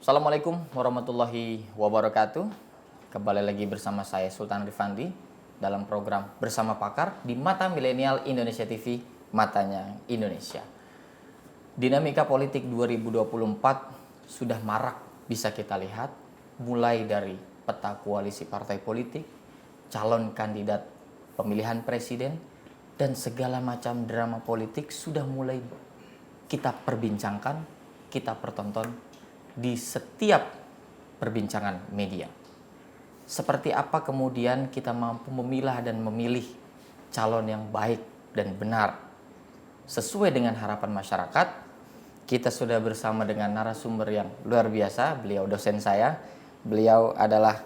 Assalamualaikum warahmatullahi wabarakatuh. Kembali lagi bersama saya Sultan Rifandi dalam program Bersama Pakar di Mata Milenial Indonesia TV, Matanya Indonesia. Dinamika politik 2024 sudah marak bisa kita lihat, mulai dari peta koalisi partai politik, calon kandidat pemilihan presiden, dan segala macam drama politik sudah mulai kita perbincangkan, kita pertonton di setiap perbincangan media. Seperti apa kemudian kita mampu memilah dan memilih calon yang baik dan benar sesuai dengan harapan masyarakat. Kita sudah bersama dengan narasumber yang luar biasa. Beliau dosen saya. Beliau adalah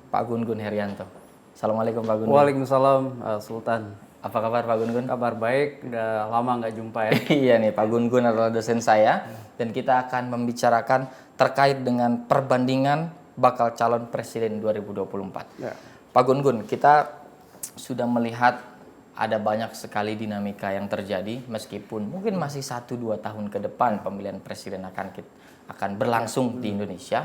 Pak Gun-Gun Herianto. Assalamualaikum Pak Gun-Gun. Waalaikumsalam Sultan. Apa kabar Pak Gun-Gun? Kabar baik, udah lama nggak jumpa ya. Iya nih, Pak Gun-Gun adalah dosen saya dan kita akan membicarakan terkait dengan perbandingan bakal calon presiden 2024. Ya. Pak Gun-Gun, kita sudah melihat ada banyak sekali dinamika yang terjadi meskipun mungkin masih 1-2 tahun ke depan pemilihan presiden akan berlangsung di Indonesia.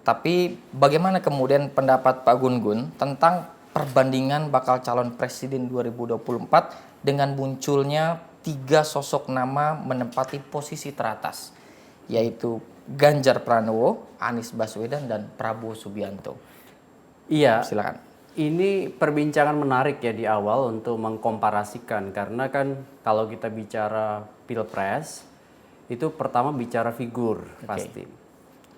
Tapi bagaimana kemudian pendapat Pak Gun-Gun tentang perbandingan bakal calon presiden 2024 dengan munculnya 3 sosok nama menempati posisi teratas, yaitu Ganjar Pranowo, Anies Baswedan, dan Prabowo Subianto. Iya, Silakan. ini perbincangan menarik ya di awal untuk mengkomparasikan, karena kan kalau kita bicara pilpres itu pertama bicara figur pasti.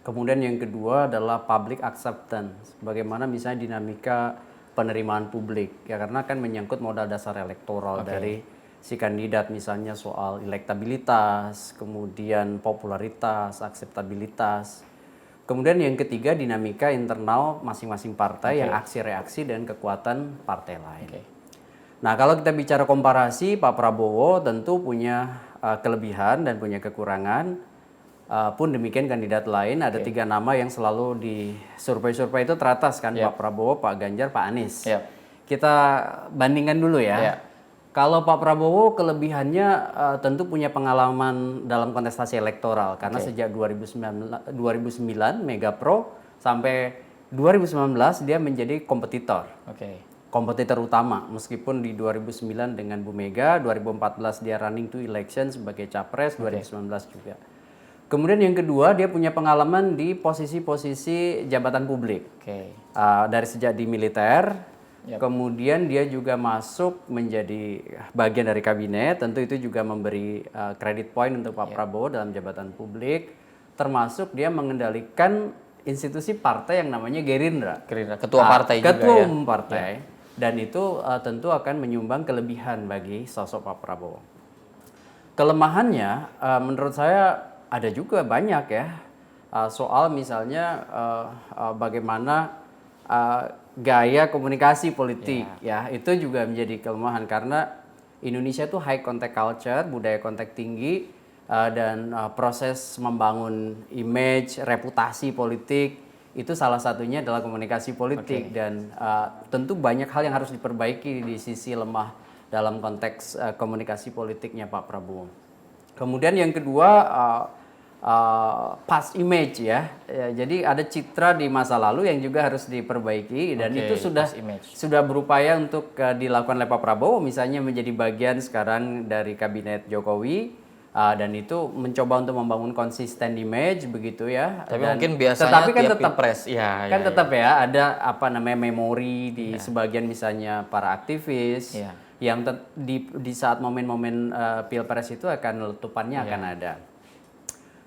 Kemudian yang kedua adalah public acceptance, bagaimana misalnya dinamika penerimaan publik ya, karena kan menyangkut modal dasar elektoral dari si kandidat, misalnya soal elektabilitas, kemudian popularitas, akseptabilitas. Kemudian yang ketiga dinamika internal masing-masing partai yang aksi reaksi dan kekuatan partai lain. Nah, kalau kita bicara komparasi, Pak Prabowo tentu punya kelebihan dan punya kekurangan. Pun demikian kandidat lain, ada 3 nama yang selalu di survei-survei itu teratas kan, Pak Prabowo, Pak Ganjar, Pak Anies. Kita bandingkan dulu ya. Kalau Pak Prabowo kelebihannya tentu punya pengalaman dalam kontestasi elektoral, karena sejak 2009 Megapro sampai 2019 dia menjadi kompetitor. Kompetitor utama, meskipun di 2009 dengan Bu Mega, 2014 dia running to election sebagai capres, 2019 juga. Kemudian yang kedua, dia punya pengalaman di posisi-posisi jabatan publik. Dari sejak di militer, kemudian dia juga masuk menjadi bagian dari kabinet. Tentu itu juga memberi credit point untuk Pak Prabowo dalam jabatan publik. Termasuk dia mengendalikan institusi partai yang namanya Gerindra. Ketua partai juga Ketua umum partai. Dan itu tentu akan menyumbang kelebihan bagi sosok Pak Prabowo. Kelemahannya menurut saya ada juga banyak ya, soal misalnya bagaimana gaya komunikasi politik ya, itu juga menjadi kelemahan karena Indonesia itu high contact culture, budaya kontak tinggi, dan proses membangun image, reputasi politik itu salah satunya adalah komunikasi politik. Dan tentu banyak hal yang harus diperbaiki di sisi lemah dalam konteks komunikasi politiknya Pak Prabowo. Kemudian yang kedua, past image ya. Jadi ada citra di masa lalu yang juga harus diperbaiki, dan itu sudah berupaya untuk dilakukan oleh Pak Prabowo, misalnya menjadi bagian sekarang dari kabinet Jokowi, dan itu mencoba untuk membangun konsisten image begitu ya. Tapi dan, mungkin biasanya tetapi kan tetap pilpres, tetap ya ada apa namanya memori di sebagian misalnya para aktivis. Yang di saat momen-momen pilpres itu akan letupannya akan ada.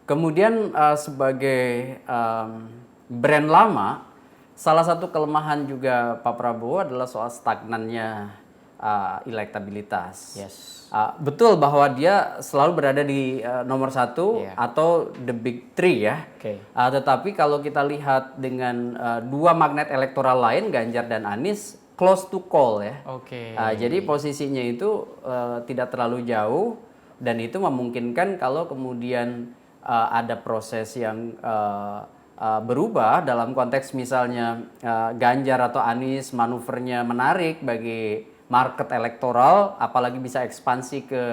Kemudian sebagai brand lama, salah satu kelemahan juga Pak Prabowo adalah soal stagnannya elektabilitas. Betul bahwa dia selalu berada di nomor 1 atau the big 3 ya. Tetapi kalau kita lihat dengan 2 magnet elektoral lain, Ganjar dan Anies, close to call ya. Jadi posisinya itu tidak terlalu jauh, dan itu memungkinkan kalau kemudian ada proses yang berubah dalam konteks misalnya Ganjar atau Anies manuvernya menarik bagi market elektoral, apalagi bisa ekspansi ke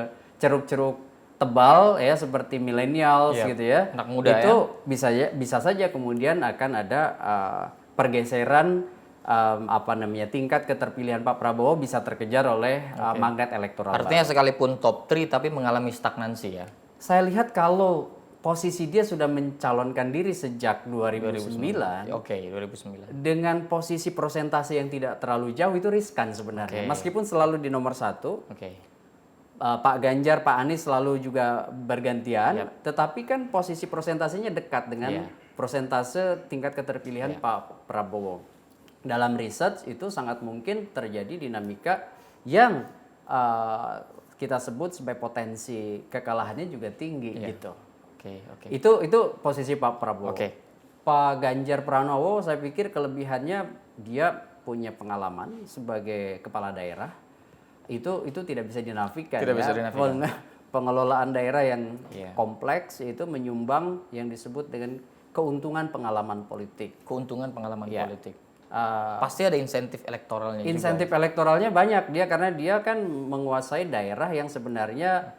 ceruk-ceruk tebal ya seperti millennials Iya, gitu ya, anak muda itu bisa saja kemudian akan ada pergeseran tingkat keterpilihan Pak Prabowo bisa terkejar oleh magnet elektoral. Artinya sekalipun top 3 tapi mengalami stagnansi ya. Saya lihat kalau posisi dia sudah mencalonkan diri sejak 2009, Oke, 2009. dengan posisi persentase yang tidak terlalu jauh itu riskan sebenarnya. Meskipun selalu di nomor 1, Oke. Pak Ganjar, Pak Anies selalu juga bergantian, tetapi kan posisi persentasenya dekat dengan persentase tingkat keterpilihan Pak Prabowo. Dalam research itu sangat mungkin terjadi dinamika yang kita sebut sebagai potensi kekalahannya juga tinggi gitu. Oke. Itu posisi Pak Prabowo. Oke. Pak Ganjar Pranowo saya pikir kelebihannya dia punya pengalaman sebagai kepala daerah. Itu tidak bisa dinafikan. Tidak bisa dinafikan. Pengelolaan daerah yang kompleks itu menyumbang yang disebut dengan keuntungan pengalaman politik. Keuntungan pengalaman politik. Pasti ada insentif elektoralnya Insentif elektoralnya banyak dia karena dia kan menguasai daerah yang sebenarnya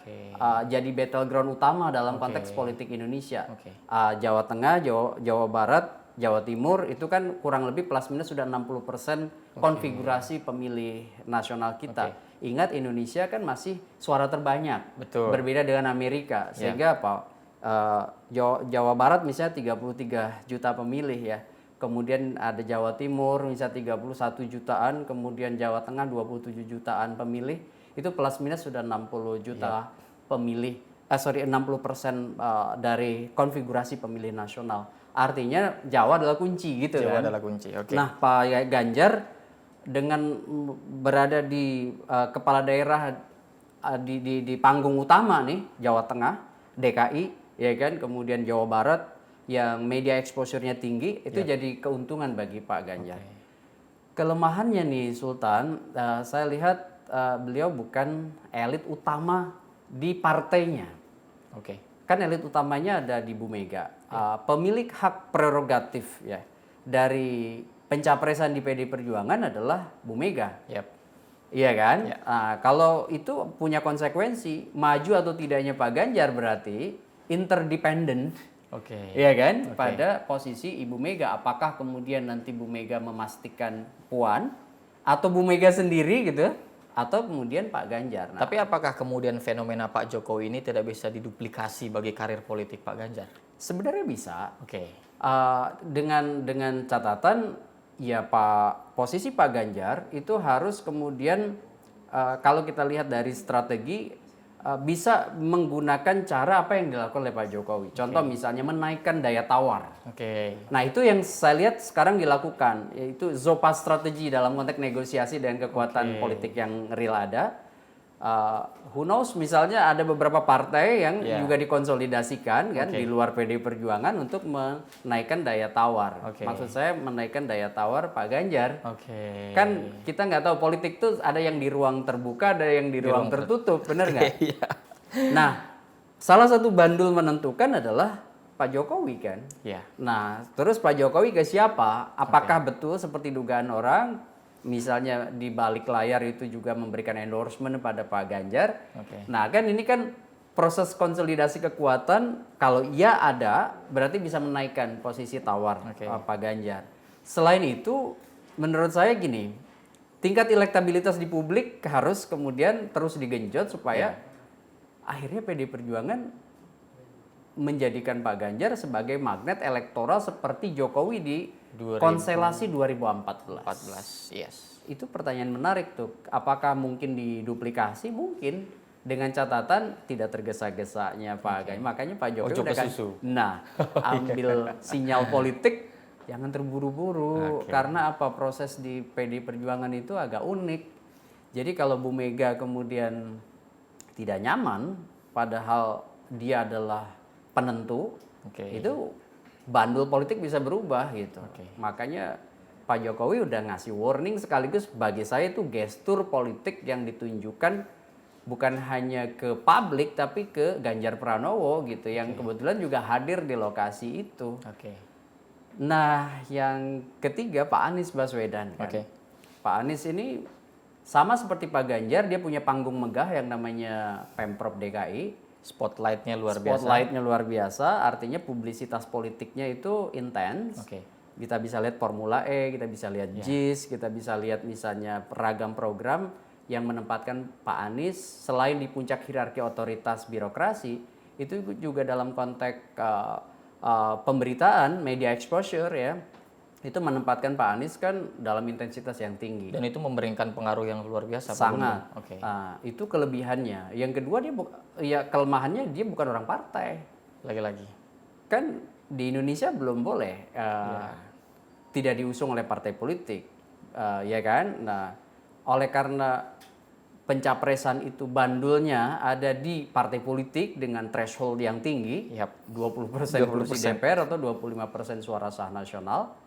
jadi battleground utama dalam konteks politik Indonesia. Jawa Tengah, Jawa Barat, Jawa Timur itu kan kurang lebih plus minus sudah 60% konfigurasi pemilih nasional kita. Ingat Indonesia kan masih suara terbanyak. Betul. Berbeda dengan Amerika sehingga Jawa Barat misalnya 33 juta pemilih ya. Kemudian ada Jawa Timur misalnya 31 jutaan, kemudian Jawa Tengah 27 jutaan pemilih, itu plus minus sudah 60 juta pemilih, 60% dari konfigurasi pemilih nasional. Artinya Jawa adalah kunci gitu Jawa kan. adalah kunci. Oke. Nah Pak Ganjar dengan berada di kepala daerah di panggung utama nih, Jawa Tengah, DKI, ya kan, kemudian Jawa Barat, yang media exposure-nya tinggi, itu jadi keuntungan bagi Pak Ganjar. Kelemahannya nih Sultan, saya lihat beliau bukan elit utama di partainya. Kan elit utamanya ada di Bu Mega. Pemilik hak prerogatif ya dari pencapresan di PD Perjuangan adalah Bu Mega. Iya kan? Kalau itu punya konsekuensi, maju atau tidaknya Pak Ganjar berarti interdependent. Iya kan? Pada posisi Ibu Mega, apakah kemudian nanti Bu Mega memastikan Puan atau Bu Mega sendiri gitu, atau kemudian Pak Ganjar. Tapi apakah kemudian fenomena Pak Jokowi ini tidak bisa diduplikasi bagi karir politik Pak Ganjar? Sebenarnya bisa. Dengan catatan ya posisi Pak Ganjar itu harus kemudian kalau kita lihat dari strategi bisa menggunakan cara apa yang dilakukan oleh Pak Jokowi. Contoh misalnya menaikkan daya tawar. Nah itu yang saya lihat sekarang dilakukan, yaitu ZOPA strategi dalam konteks negosiasi dan kekuatan politik yang real ada. Who knows, misalnya ada beberapa partai yang juga dikonsolidasikan kan di luar PD Perjuangan untuk menaikkan daya tawar. Maksud saya menaikkan daya tawar Pak Ganjar. Kan kita nggak tahu politik tuh ada yang di ruang terbuka, ada yang di ruang tertutup, bener nggak? Nah, salah satu bandul menentukan adalah Pak Jokowi kan. Nah, terus Pak Jokowi ke siapa? Apakah betul seperti dugaan orang? Misalnya di balik layar itu juga memberikan endorsement pada Pak Ganjar. Nah kan ini kan proses konsolidasi kekuatan, kalau iya ada berarti bisa menaikkan posisi tawar Pak Ganjar. Selain itu menurut saya gini, tingkat elektabilitas di publik harus kemudian terus digenjot supaya akhirnya PD Perjuangan menjadikan Pak Ganjar sebagai magnet elektoral seperti Jokowi di konstelasi 2014. Itu pertanyaan menarik tuh. Apakah mungkin diduplikasi? Mungkin, dengan catatan tidak tergesa-gesanya Pak Ganjar. Makanya Pak Jokowi udah kan, ambil sinyal politik, jangan terburu-buru. Karena apa, proses di PD Perjuangan itu agak unik. Jadi kalau Bu Mega kemudian tidak nyaman, padahal dia adalah penentu, itu bandul politik bisa berubah gitu. Makanya Pak Jokowi udah ngasih warning sekaligus bagi saya itu gestur politik yang ditunjukkan bukan hanya ke publik tapi ke Ganjar Pranowo gitu yang kebetulan juga hadir di lokasi itu. Nah, yang ketiga Pak Anies Baswedan kan. Pak Anies ini sama seperti Pak Ganjar, dia punya panggung megah yang namanya Pemprov DKI. Spotlight-nya luar biasa. Spotlight-nya luar biasa, artinya publisitas politiknya itu intens. Oke. Kita bisa lihat Formula E, kita bisa lihat JIS, kita bisa lihat misalnya ragam program yang menempatkan Pak Anies selain di puncak hierarki otoritas birokrasi, itu juga dalam konteks pemberitaan, media exposure ya, itu menempatkan Pak Anies kan dalam intensitas yang tinggi. Dan itu memberikan pengaruh yang luar biasa. Sangat. Oke. Nah, itu kelebihannya. Yang kedua ya kelemahannya dia bukan orang partai. Lagi-lagi. Kan di Indonesia belum boleh tidak diusung oleh partai politik, ya kan? Nah, oleh karena pencapresan itu bandulnya ada di partai politik dengan threshold yang tinggi, 20% kursi DPR atau 25% suara sah nasional,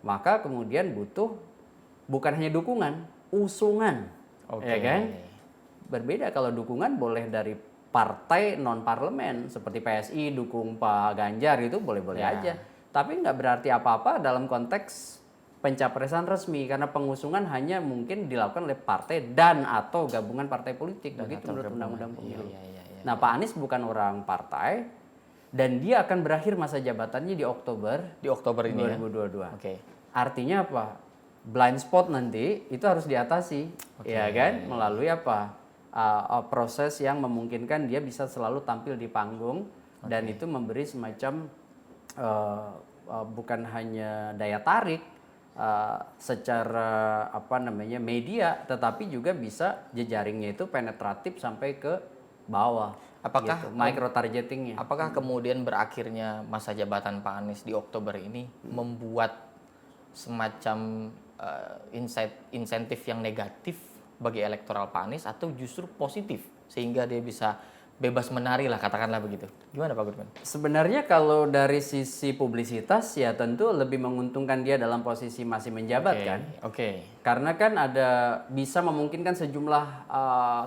maka kemudian butuh bukan hanya dukungan, usungan, ya kan? Berbeda kalau dukungan boleh dari partai non parlemen seperti PSI dukung Pak Ganjar itu boleh-boleh aja, tapi nggak berarti apa-apa dalam konteks pencapresan resmi karena pengusungan hanya mungkin dilakukan oleh partai dan atau gabungan partai politik begitu menurut undang-undang pemilu. Nah, Pak Anies bukan orang partai dan dia akan berakhir masa jabatannya di Oktober ini 2022. Oke. Artinya apa? Blind spot nanti itu harus diatasi, ya kan? Melalui apa? Proses yang memungkinkan dia bisa selalu tampil di panggung dan itu memberi semacam bukan hanya daya tarik secara media, tetapi juga bisa jejaringnya itu penetratif sampai ke bawah. Apakah gitu, micro targetingnya? Apakah kemudian berakhirnya masa jabatan Pak Anies di Oktober ini membuat semacam insentif yang negatif bagi elektoral Pak Anies atau justru positif sehingga dia bisa bebas menari lah, katakanlah begitu? Gimana Pak Gudman? Sebenarnya kalau dari sisi publisitas ya tentu lebih menguntungkan dia dalam posisi masih menjabat kan. Karena kan bisa memungkinkan sejumlah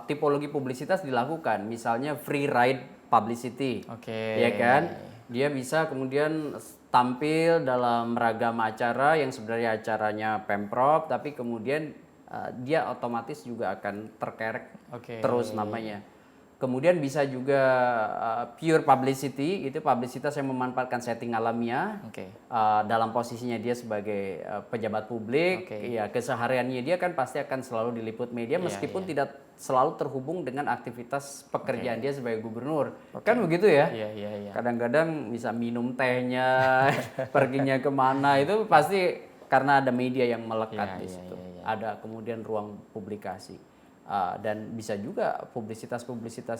tipologi publisitas dilakukan. Misalnya free ride publicity. Ya kan? Dia bisa kemudian tampil dalam ragam acara yang sebenarnya acaranya Pemprov tapi kemudian dia otomatis juga akan terkerek terus namanya. Kemudian bisa juga pure publicity, itu publisitas yang memanfaatkan setting alamiah dalam posisinya dia sebagai pejabat publik. Ya, kesehariannya dia kan pasti akan selalu diliput media meskipun tidak selalu terhubung dengan aktivitas pekerjaan dia sebagai gubernur. Kan begitu ya? Kadang-kadang bisa minum tehnya, perginya kemana itu pasti karena ada media yang melekat di situ. Ada kemudian ruang publikasi. Dan bisa juga publisitas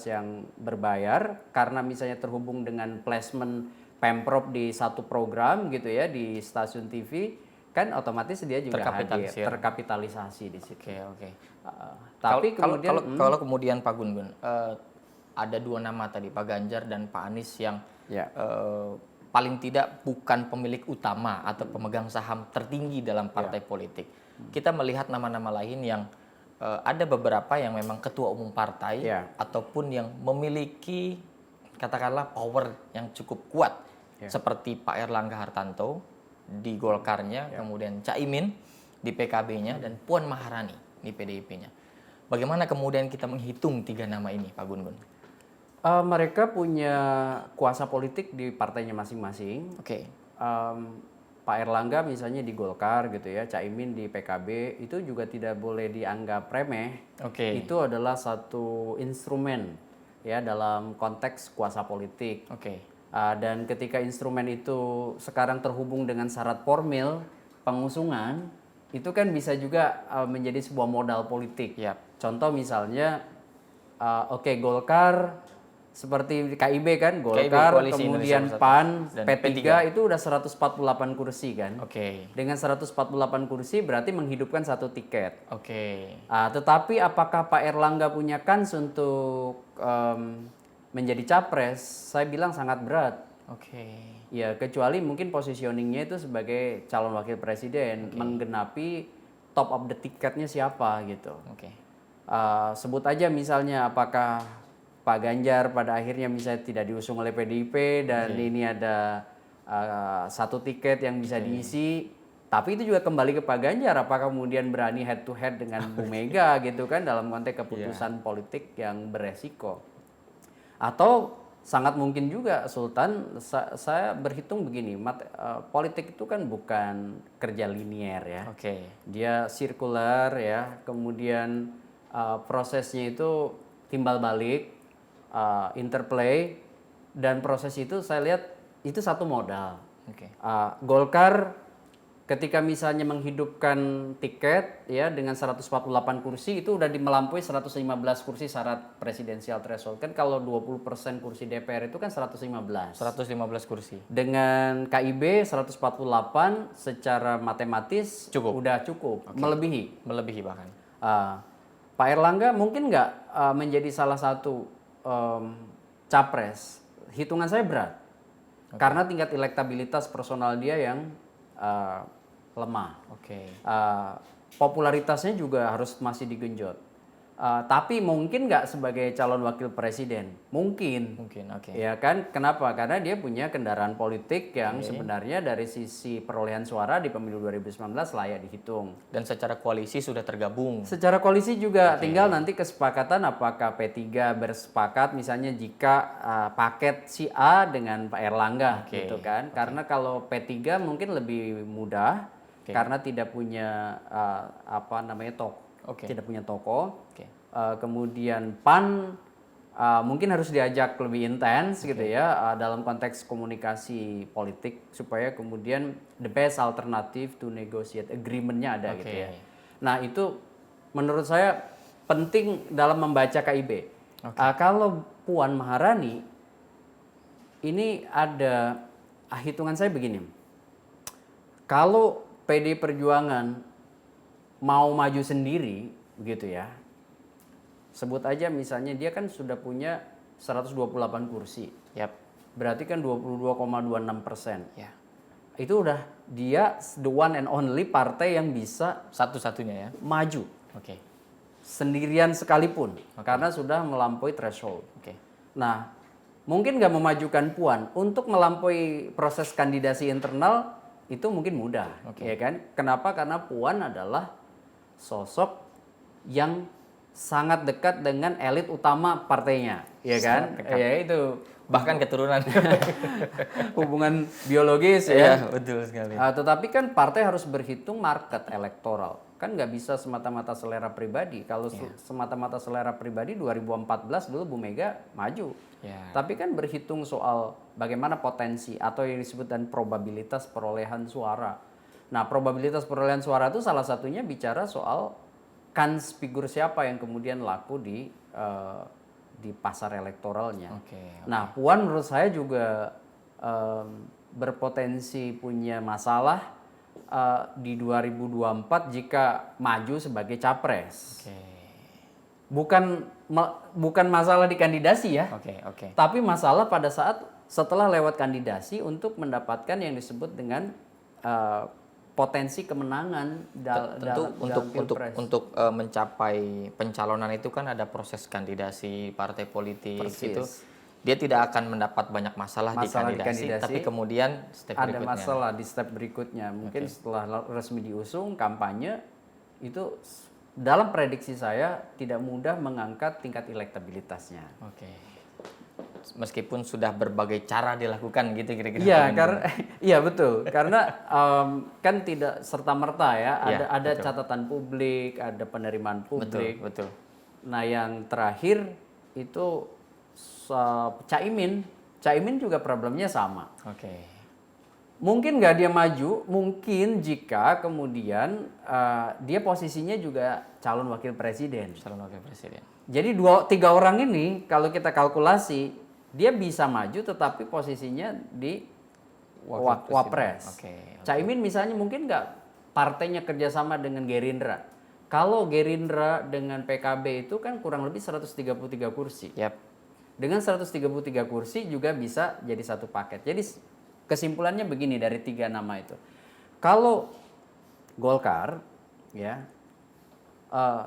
yang berbayar karena misalnya terhubung dengan placement Pemprov di satu program gitu ya di stasiun TV kan otomatis dia juga terkapitalisasi di situ. Tapi kalau kemudian Pak Gun-Gun ada dua nama tadi Pak Ganjar dan Pak Anies yang paling tidak bukan pemilik utama atau pemegang saham tertinggi dalam partai politik. Kita melihat nama-nama lain yang ada beberapa yang memang ketua umum partai ataupun yang memiliki katakanlah power yang cukup kuat seperti Pak Erlangga Hartarto di Golkarnya, kemudian Caimin di PKB-nya dan Puan Maharani di PDIP-nya. Bagaimana kemudian kita menghitung tiga nama ini, Pak Gun-Gun? Mereka punya kuasa politik di partainya masing-masing. Pak Erlangga misalnya di Golkar gitu ya, Caimin di PKB itu juga tidak boleh dianggap remeh. Itu adalah satu instrumen ya dalam konteks kuasa politik. Dan ketika instrumen itu sekarang terhubung dengan syarat formil pengusungan, itu kan bisa juga menjadi sebuah modal politik. Contoh misalnya, Golkar seperti KIB kan, Golkar, kemudian PAN, P3 itu udah 148 kursi kan. Dengan 148 kursi berarti menghidupkan satu tiket. Tetapi apakah Pak Erlangga punya kans untuk menjadi capres? Saya bilang sangat berat. Ya kecuali mungkin positioningnya itu sebagai calon wakil presiden, menggenapi top of the ticketnya siapa gitu. Sebut aja misalnya apakah Pak Ganjar pada akhirnya misalnya tidak diusung oleh PDIP dan ini ada satu tiket yang bisa diisi, tapi itu juga kembali ke Pak Ganjar apakah kemudian berani head to head dengan Bu Mega gitu kan dalam konteks keputusan politik yang beresiko. Atau sangat mungkin juga Sultan, saya berhitung begini, politik itu kan bukan kerja linier ya. Oke. Dia sirkular ya, kemudian prosesnya itu timbal balik, interplay, dan proses itu saya lihat itu satu modal. Oke. Golkar ketika misalnya menghidupkan tiket ya dengan 148 kursi itu udah melampaui 115 kursi syarat presidensial threshold. Kan kalau 20% kursi DPR itu kan 115. 115 kursi. Dengan KIB 148 secara matematis udah cukup, Melebihi bahkan. Pak Erlangga mungkin nggak menjadi salah satu capres. Hitungan saya berat. Karena tingkat elektabilitas personal dia yang lemah. Oke. Popularitasnya juga harus masih digenjot. Tapi mungkin nggak sebagai calon wakil presiden. Mungkin. Oke. Ya kan? Kenapa? Karena dia punya kendaraan politik yang sebenarnya dari sisi perolehan suara di pemilu 2019 layak dihitung. Dan secara koalisi sudah tergabung. Secara koalisi juga tinggal nanti kesepakatan apakah P3 bersepakat misalnya jika paket si A dengan Pak Erlangga gitu kan. Karena kalau P3 mungkin lebih mudah karena tidak punya tidak punya tokoh. Kemudian PAN mungkin harus diajak lebih intens gitu ya dalam konteks komunikasi politik supaya kemudian the best alternative to negotiate agreement-nya ada gitu ya. Nah itu menurut saya penting dalam membaca KIB. Kalau Puan Maharani ini ada hitungan saya begini. Kalau PD Perjuangan mau maju sendiri gitu ya. Sebut aja misalnya dia kan sudah punya 128 kursi. Berarti kan 22,26%. Itu udah dia the one and only partai yang bisa Satu-satunya ya. maju. Sendirian sekalipun. Karena sudah melampaui threshold. Nah, mungkin nggak memajukan Puan untuk melampaui proses kandidasi internal itu mungkin mudah, ya kan? Kenapa? Karena Puan adalah sosok yang sangat dekat dengan elit utama partainya, ya kan? Ya itu Bahkan keturunan. hubungan biologis ya. Betul sekali. Tetapi kan partai harus berhitung market elektoral. Kan nggak bisa semata-mata selera pribadi. Kalau semata-mata selera pribadi 2014 dulu Bu Mega maju. Tapi kan berhitung soal bagaimana potensi atau yang disebut dan probabilitas perolehan suara. Nah, probabilitas perolehan suara itu salah satunya bicara soal kans figur siapa yang kemudian laku di pasar elektoralnya. Nah, Puan menurut saya juga berpotensi punya masalah di 2024 jika maju sebagai capres. Bukan masalah di kandidasi ya. Tapi masalah pada saat setelah lewat kandidasi untuk mendapatkan yang disebut dengan potensi kemenangan untuk mencapai pencalonan itu kan ada proses kandidasi partai politik. Itu dia tidak akan mendapat banyak masalah di kandidasi, tapi kemudian ada masalah di step berikutnya. Mungkin setelah resmi diusung kampanye itu dalam prediksi saya tidak mudah mengangkat tingkat elektabilitasnya. Meskipun sudah berbagai cara dilakukan gitu kira-kira. Iya betul. Karena kan tidak serta-merta ya. Ada catatan publik, ada penerimaan publik. Betul. Nah yang terakhir itu Caimin juga problemnya sama. Mungkin nggak dia maju, mungkin jika kemudian dia posisinya juga calon wakil presiden. Jadi 3 orang ini kalau kita kalkulasi dia bisa maju tetapi posisinya di wapres. Caimin misalnya mungkin nggak partainya kerjasama dengan Gerindra. Kalau Gerindra dengan PKB itu kan kurang lebih 133 kursi. Dengan 133 kursi juga bisa jadi satu paket. Jadi kesimpulannya begini dari 3 nama itu. Kalau Golkar, ya,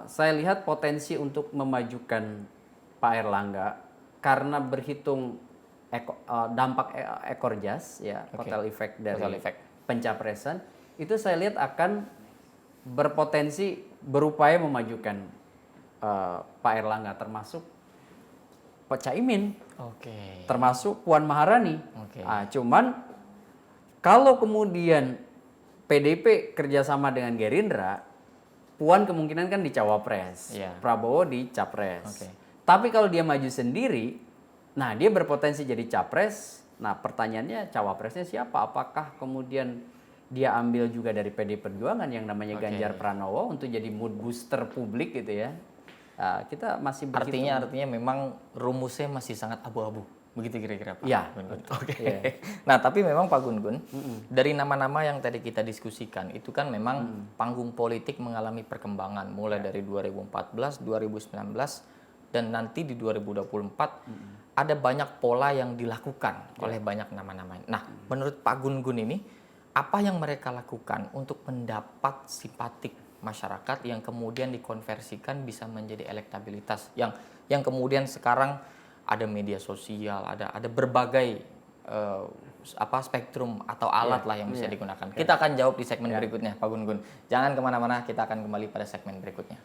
saya lihat potensi untuk memajukan Pak Erlangga karena berhitung dampak ekor jas, ya, kotel efek dari pencapresan, itu saya lihat akan berpotensi berupaya memajukan Pak Erlangga, termasuk Pak Caimin, Oke. termasuk Puan Maharani. Oke. Cuman kalau kemudian PDIP kerjasama dengan Gerindra, Puan kemungkinan kan di cawapres, Iya. Prabowo di capres. Oke. Tapi kalau dia maju sendiri, nah dia berpotensi jadi capres. Nah pertanyaannya cawapresnya siapa? Apakah kemudian dia ambil juga dari PD Perjuangan yang namanya Ganjar Pranowo untuk jadi mood booster publik gitu ya? Kita masih berhitung. Artinya memang rumusnya masih sangat abu-abu. Begitu kira-kira Pak Iya. Gun-Gun. Oke. Iya. Nah, tapi memang Pak Gun-Gun, dari nama-nama yang tadi kita diskusikan, itu kan memang panggung politik mengalami perkembangan mulai dari 2014, 2019 dan nanti di 2024 ada banyak pola yang dilakukan oleh banyak nama-nama. Nah, menurut Pak Gun-Gun ini apa yang mereka lakukan untuk mendapat simpatik masyarakat yang kemudian dikonversikan bisa menjadi elektabilitas yang kemudian sekarang ada media sosial, ada berbagai spektrum atau alat lah yang bisa digunakan. Kita akan jawab di segmen berikutnya, Pak Gun-Gun. Jangan kemana-mana, kita akan kembali pada segmen berikutnya.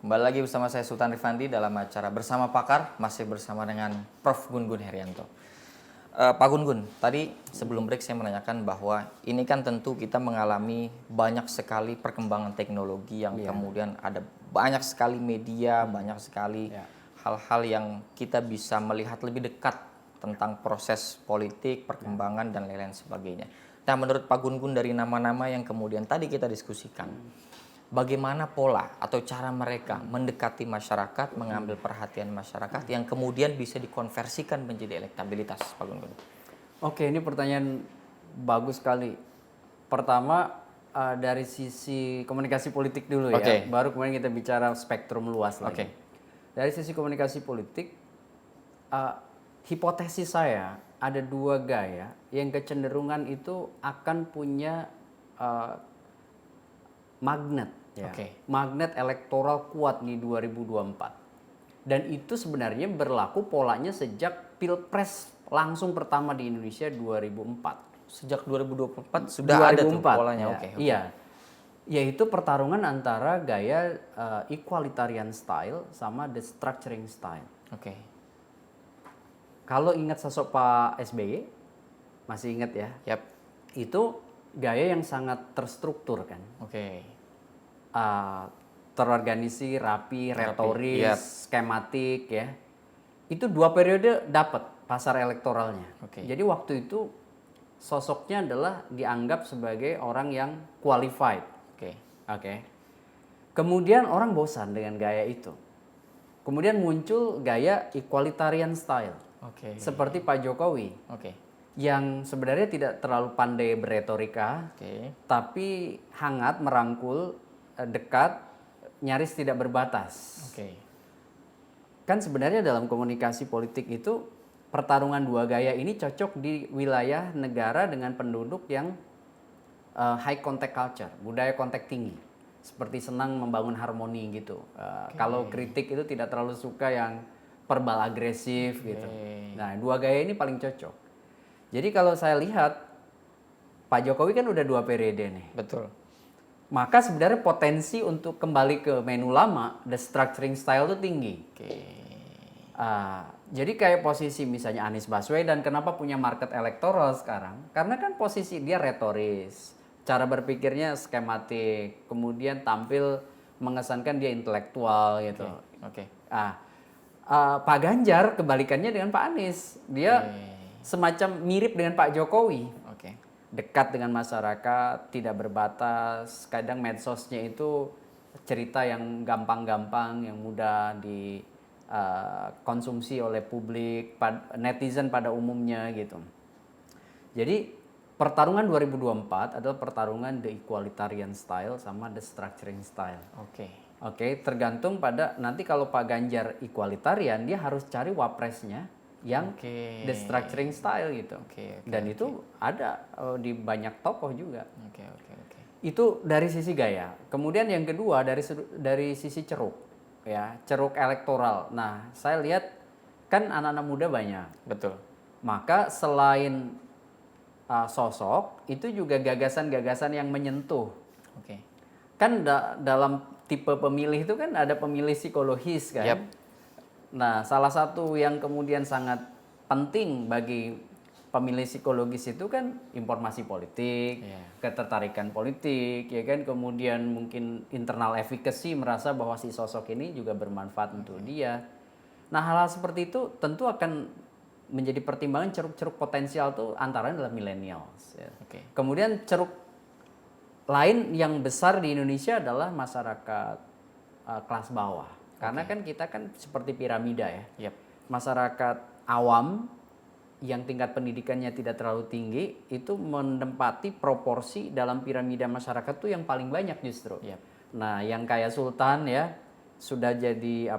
Kembali lagi bersama saya Sultan Rifandi dalam acara Bersama Pakar, masih bersama dengan Prof. Gun-Gun Herianto. Pak Gun-Gun, tadi sebelum break saya menanyakan bahwa ini kan tentu kita mengalami banyak sekali perkembangan teknologi yang kemudian ada banyak sekali media, banyak sekali hal-hal yang kita bisa melihat lebih dekat tentang proses politik, perkembangan, dan lain-lain sebagainya. Nah, menurut Pak Gun-Gun dari nama-nama yang kemudian tadi kita diskusikan, bagaimana pola atau cara mereka mendekati masyarakat, mengambil perhatian masyarakat yang kemudian bisa dikonversikan menjadi elektabilitas, Pak Gun-Gun? Oke, ini pertanyaan bagus sekali. Pertama dari sisi komunikasi politik dulu ya, baru kemudian kita bicara spektrum luas lagi. Dari sisi komunikasi politik, hipotesis saya ada dua gaya yang kecenderungan itu akan punya magnet. Magnet elektoral kuat di 2024. Dan itu sebenarnya berlaku polanya sejak Pilpres langsung pertama di Indonesia 2004. Sejak 2024 sudah 2004, ada tuh polanya. Iya. Yaitu pertarungan antara gaya equalitarian style sama the structuring style. Kalau ingat sosok Pak SBY, masih ingat ya? Itu gaya yang sangat terstruktur kan. Terorganisir, rapi, retoris, skematik ya. Itu 2 periode dapat pasar elektoralnya. Jadi waktu itu sosoknya adalah dianggap sebagai orang yang qualified. Kemudian orang bosan dengan gaya itu. Kemudian muncul gaya equalitarian style. Seperti Pak Jokowi. Yang sebenarnya tidak terlalu pandai beretorika, tapi hangat, merangkul, dekat, nyaris tidak berbatas. Kan sebenarnya dalam komunikasi politik itu pertarungan dua gaya ini cocok di wilayah negara dengan penduduk yang high contact culture, budaya kontak tinggi, seperti senang membangun harmoni gitu. Kalau kritik itu tidak terlalu suka yang verbal agresif gitu. Nah, dua gaya ini paling cocok. Jadi kalau saya lihat Pak Jokowi kan udah 2 periode nih. Maka sebenarnya potensi untuk kembali ke menu lama, the structuring style itu tinggi. Jadi kayak posisi misalnya Anies Baswedan, kenapa punya market elektoral sekarang? Karena kan posisi dia retoris, cara berpikirnya skematik, kemudian tampil mengesankan dia intelektual gitu. Pak Ganjar kebalikannya dengan Pak Anies, dia semacam mirip dengan Pak Jokowi. Dekat dengan masyarakat, tidak berbatas, kadang medsosnya itu cerita yang gampang-gampang, yang mudah dikonsumsi oleh publik, netizen pada umumnya gitu. Jadi pertarungan 2024 adalah pertarungan the equalitarian style sama the structuring style. Tergantung pada nanti kalau Pak Ganjar equalitarian, dia harus cari wapresnya yang the structuring style gitu. Dan itu ada di banyak tokoh juga. Itu dari sisi gaya. Kemudian yang kedua dari sisi ceruk, ya, ceruk elektoral. Nah, saya lihat kan anak-anak muda banyak. Maka selain sosok, itu juga gagasan-gagasan yang menyentuh. Oke. Kan dalam tipe pemilih itu kan ada pemilih psikologis kan. Yap. Nah, salah satu yang kemudian sangat penting bagi pemilih psikologis itu kan informasi politik, ketertarikan politik, ya kan, kemudian mungkin internal efficacy, merasa bahwa si sosok ini juga bermanfaat untuk dia. Nah, hal-hal seperti itu tentu akan menjadi pertimbangan ceruk-ceruk potensial tuh antara adalah millennials. Ya. Oke. Kemudian ceruk lain yang besar di Indonesia adalah masyarakat kelas bawah. Karena kan kita kan seperti piramida ya. Yap. Masyarakat awam yang tingkat pendidikannya tidak terlalu tinggi itu menempati proporsi dalam piramida masyarakat tuh yang paling banyak justru. Yap. Nah, yang kayak Sultan ya sudah jadi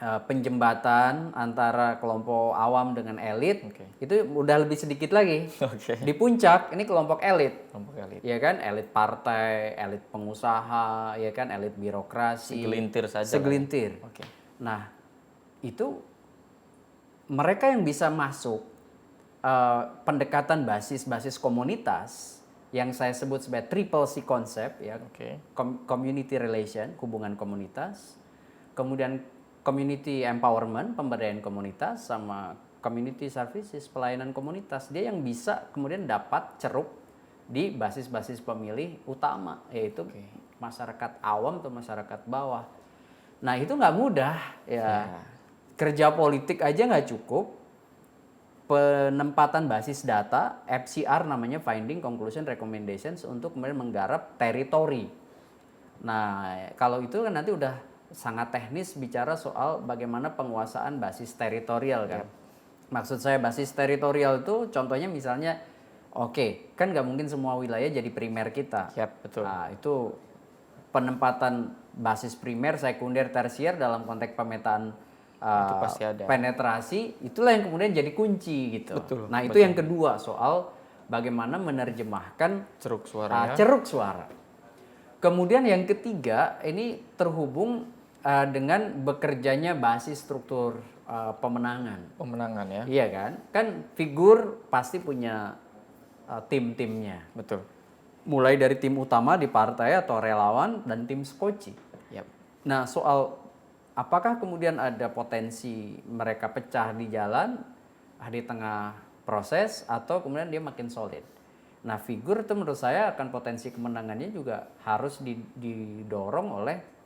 penjembatan antara kelompok awam dengan elit. Itu udah lebih sedikit lagi. Di puncak ini kelompok elit. Kelompok elit. Ya kan, elit partai, elit pengusaha, ya kan, elit birokrasi. Segelintir saja. Segelintir. Oke. Nah, itu mereka yang bisa masuk pendekatan basis komunitas yang saya sebut sebagai triple C konsep ya. Community relation, hubungan komunitas. Kemudian community empowerment, pemberdayaan komunitas, sama community services, pelayanan komunitas. Dia yang bisa kemudian dapat ceruk di basis-basis pemilih utama, yaitu masyarakat awam atau masyarakat bawah. Nah, itu nggak mudah ya. Kerja politik aja nggak cukup. Penempatan basis data, FCR namanya, Finding, Conclusion, Recommendations, untuk kemudian menggarap teritori. Nah, kalau itu kan nanti udah sangat teknis bicara soal bagaimana penguasaan basis teritorial kan. Maksud saya basis teritorial itu contohnya misalnya, kan nggak mungkin semua wilayah jadi primer kita. Betul. Nah, itu penempatan basis primer, sekunder, tersier dalam konteks pemetaan itu pasti ada. Penetrasi, itulah yang kemudian jadi kunci gitu. Betul. Nah, itu yang kedua soal bagaimana menerjemahkan ceruk suara. Ceruk suara. Kemudian yang ketiga ini terhubung dengan bekerjanya basis struktur pemenangan. Pemenangan ya. Iya kan? Kan figur pasti punya tim-timnya. Betul. Mulai dari tim utama di partai atau relawan dan tim skoci. Nah, soal apakah kemudian ada potensi mereka pecah di jalan, di tengah proses, atau kemudian dia makin solid. Nah, figur itu menurut saya akan potensi kemenangannya juga harus didorong oleh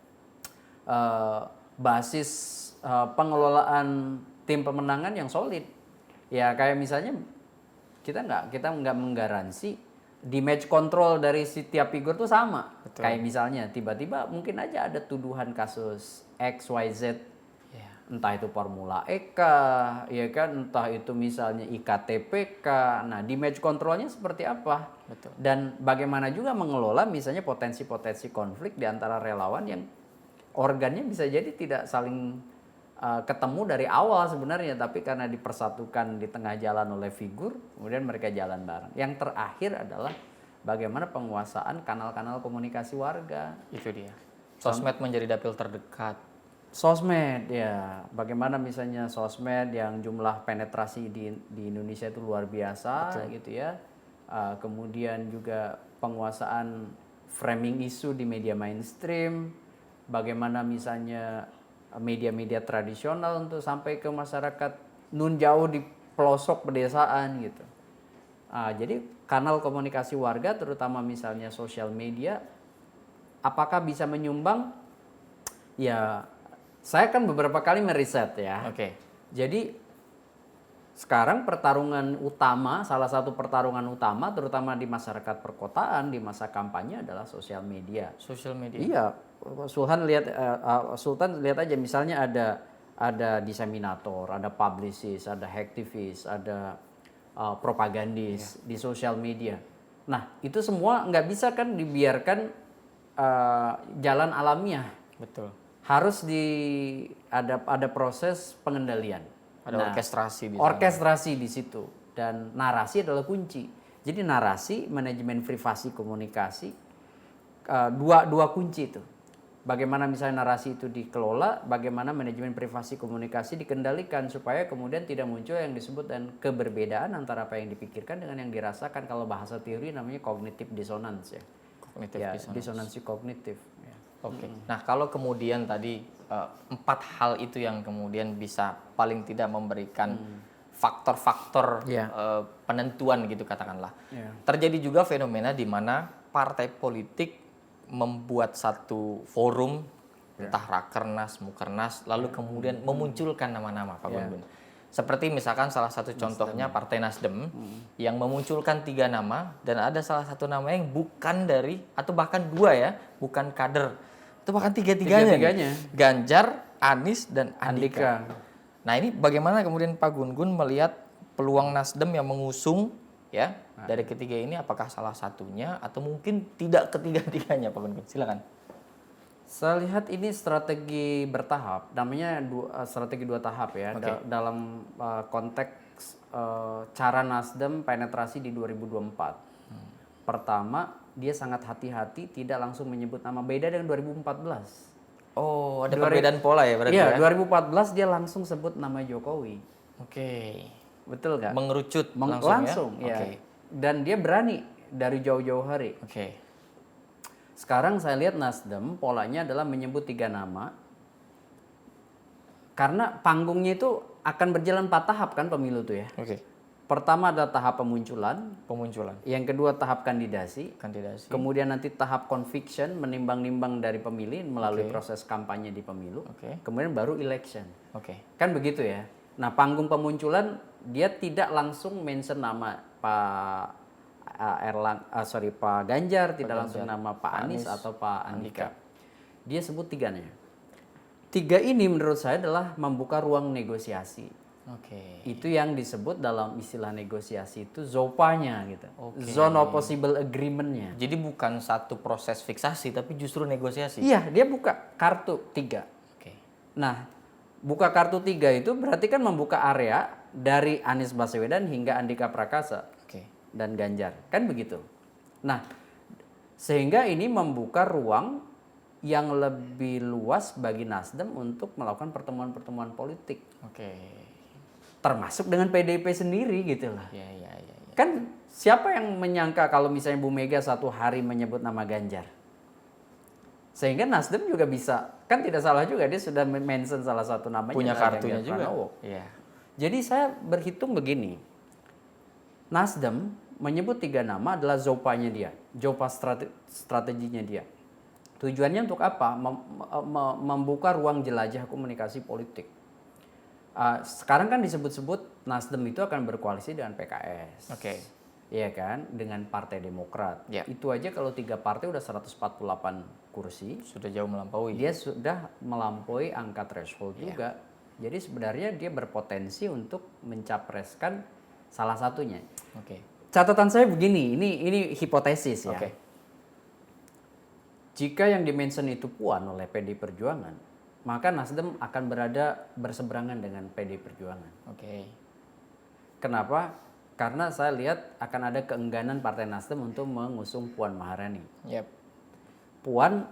basis pengelolaan tim pemenangan yang solid. Ya kayak misalnya kita nggak menggaransi di match control dari setiap figur tuh sama. Betul. Kayak misalnya tiba-tiba mungkin aja ada tuduhan kasus XYZ, entah itu Formula E kah, ya kan, entah itu misalnya IKTP kah. Nah, di match controlnya seperti apa? Betul. Dan bagaimana juga mengelola misalnya potensi-potensi konflik di antara relawan yang organnya bisa jadi tidak saling ketemu dari awal sebenarnya, tapi karena dipersatukan di tengah jalan oleh figur, kemudian mereka jalan bareng. Yang terakhir adalah bagaimana penguasaan kanal-kanal komunikasi warga. Itu dia. Sosmed menjadi dapil terdekat. Sosmed ya, bagaimana misalnya sosmed yang jumlah penetrasi di Indonesia itu luar biasa. Betul. Gitu ya. Kemudian juga penguasaan framing isu di media mainstream. Bagaimana misalnya media-media tradisional untuk sampai ke masyarakat nun jauh di pelosok pedesaan gitu. Jadi kanal komunikasi warga terutama misalnya sosial media, apakah bisa menyumbang? Ya, saya kan beberapa kali meriset ya. Jadi sekarang pertarungan utama, salah satu pertarungan utama terutama di masyarakat perkotaan di masa kampanye adalah sosial media. Sosial media. Iya, Sultan lihat aja misalnya ada diseminator, ada publicist, ada hacktivist, ada propagandis di sosial media. Nah, itu semua nggak bisa kan dibiarkan jalan alamiah. Betul. Harus ada proses pengendalian. Ada orkestrasi di sana. Orkestrasi di situ, dan narasi adalah kunci. Jadi narasi, manajemen privasi komunikasi, dua kunci itu. bagaimana misalnya narasi itu dikelola, bagaimana manajemen privasi komunikasi dikendalikan supaya kemudian tidak muncul yang disebut dan keberbedaan antara apa yang dipikirkan dengan yang dirasakan. Kalau bahasa teori namanya cognitive dissonance ya. Kognitif Ya, dissonance. disonansi kognitif. Ya. Oke. Nah, kalau kemudian tadi 4 hal itu yang kemudian bisa paling tidak memberikan faktor-faktor Iya. penentuan gitu katakanlah. Iya. Terjadi juga fenomena di mana partai politik membuat satu forum entah rakernas, mukernas, lalu kemudian memunculkan nama-nama Pak Gun Gun. Seperti misalkan salah satu contohnya Partai Nasdem yang memunculkan 3 nama dan ada salah satu nama yang bukan dari atau bahkan 2 ya, bukan kader. Itu bahkan tiga-tiganya. Tiga-tiganya. Ganjar, Anies dan Andika. Andika. Nah, ini bagaimana kemudian Pak Gun Gun melihat peluang Nasdem yang mengusung ya dari ketiga ini, apakah salah satunya atau mungkin tidak ketiga-tiganya Pak Gun Gun? Silakan. Saya lihat ini strategi bertahap, namanya strategi 2 tahap ya. Oke. Dalam konteks cara Nasdem penetrasi di 2024. Pertama, dia sangat hati-hati tidak langsung menyebut nama, beda dengan 2014. Oh, ada perbedaan pola ya berarti Iya, ya? 2014 dia langsung sebut nama Jokowi. Oke. Betul nggak? Mengerucut Langsung ya? ya. Oke. Dan dia berani dari jauh-jauh hari. Oke. Sekarang saya lihat Nasdem polanya adalah menyebut 3 nama. Karena panggungnya itu akan berjalan 4 tahap kan pemilu tuh ya. Oke. Pertama adalah tahap pemunculan, Pemunculan yang kedua tahap kandidasi, kandidasi. kemudian nanti tahap conviction, menimbang-nimbang dari pemilih melalui proses kampanye di pemilu, Oke. kemudian baru election. Oke. Kan begitu ya. Nah, panggung pemunculan dia tidak langsung mention nama Pak Pak Ganjar, tidak langsung nama Pak Anies atau Pak Andika. Dia sebut 3-nya. 3 ini menurut saya adalah membuka ruang negosiasi. Oke. Itu yang disebut dalam istilah negosiasi itu ZOPA-nya gitu. Zone of Possible Agreement-nya. Jadi bukan satu proses fiksasi tapi justru negosiasi. Iya, dia buka kartu 3. Oke. Nah, buka kartu 3 itu berarti kan membuka area dari Anies Baswedan hingga Andika Prakasa Oke. dan Ganjar. Kan begitu. Nah, sehingga ini membuka ruang yang lebih luas bagi Nasdem untuk melakukan pertemuan-pertemuan politik. Oke. Termasuk dengan PDIP sendiri gitu lah. Iya, iya, iya. Kan siapa yang menyangka kalau misalnya Bu Mega satu hari menyebut nama Ganjar? Sehingga Nasdem juga bisa, kan tidak salah juga dia sudah mention salah satu namanya. Punya adalah kartunya Ganjar juga. Pranowo. Iya. Jadi saya berhitung begini. Nasdem menyebut 3 nama adalah ZOPA-nya dia. ZOPA strateginya dia. Tujuannya untuk apa? Membuka ruang jelajah komunikasi politik. Sekarang kan disebut-sebut Nasdem itu akan berkoalisi dengan PKS. Oke. Iya kan? Dengan Partai Demokrat. Ya. Itu aja kalau 3 partai udah 148 kursi. Sudah jauh melampaui. Dia sudah melampaui angka threshold juga. Jadi sebenarnya dia berpotensi untuk mencapreskan salah satunya. Oke. Catatan saya begini, ini hipotesis ya. Oke. Jika yang dimention itu Puan oleh PD Perjuangan, maka Nasdem akan berada berseberangan dengan PD Perjuangan. Oke. Kenapa? Karena saya lihat akan ada keengganan Partai Nasdem untuk mengusung Puan Maharani. Yep. Puan,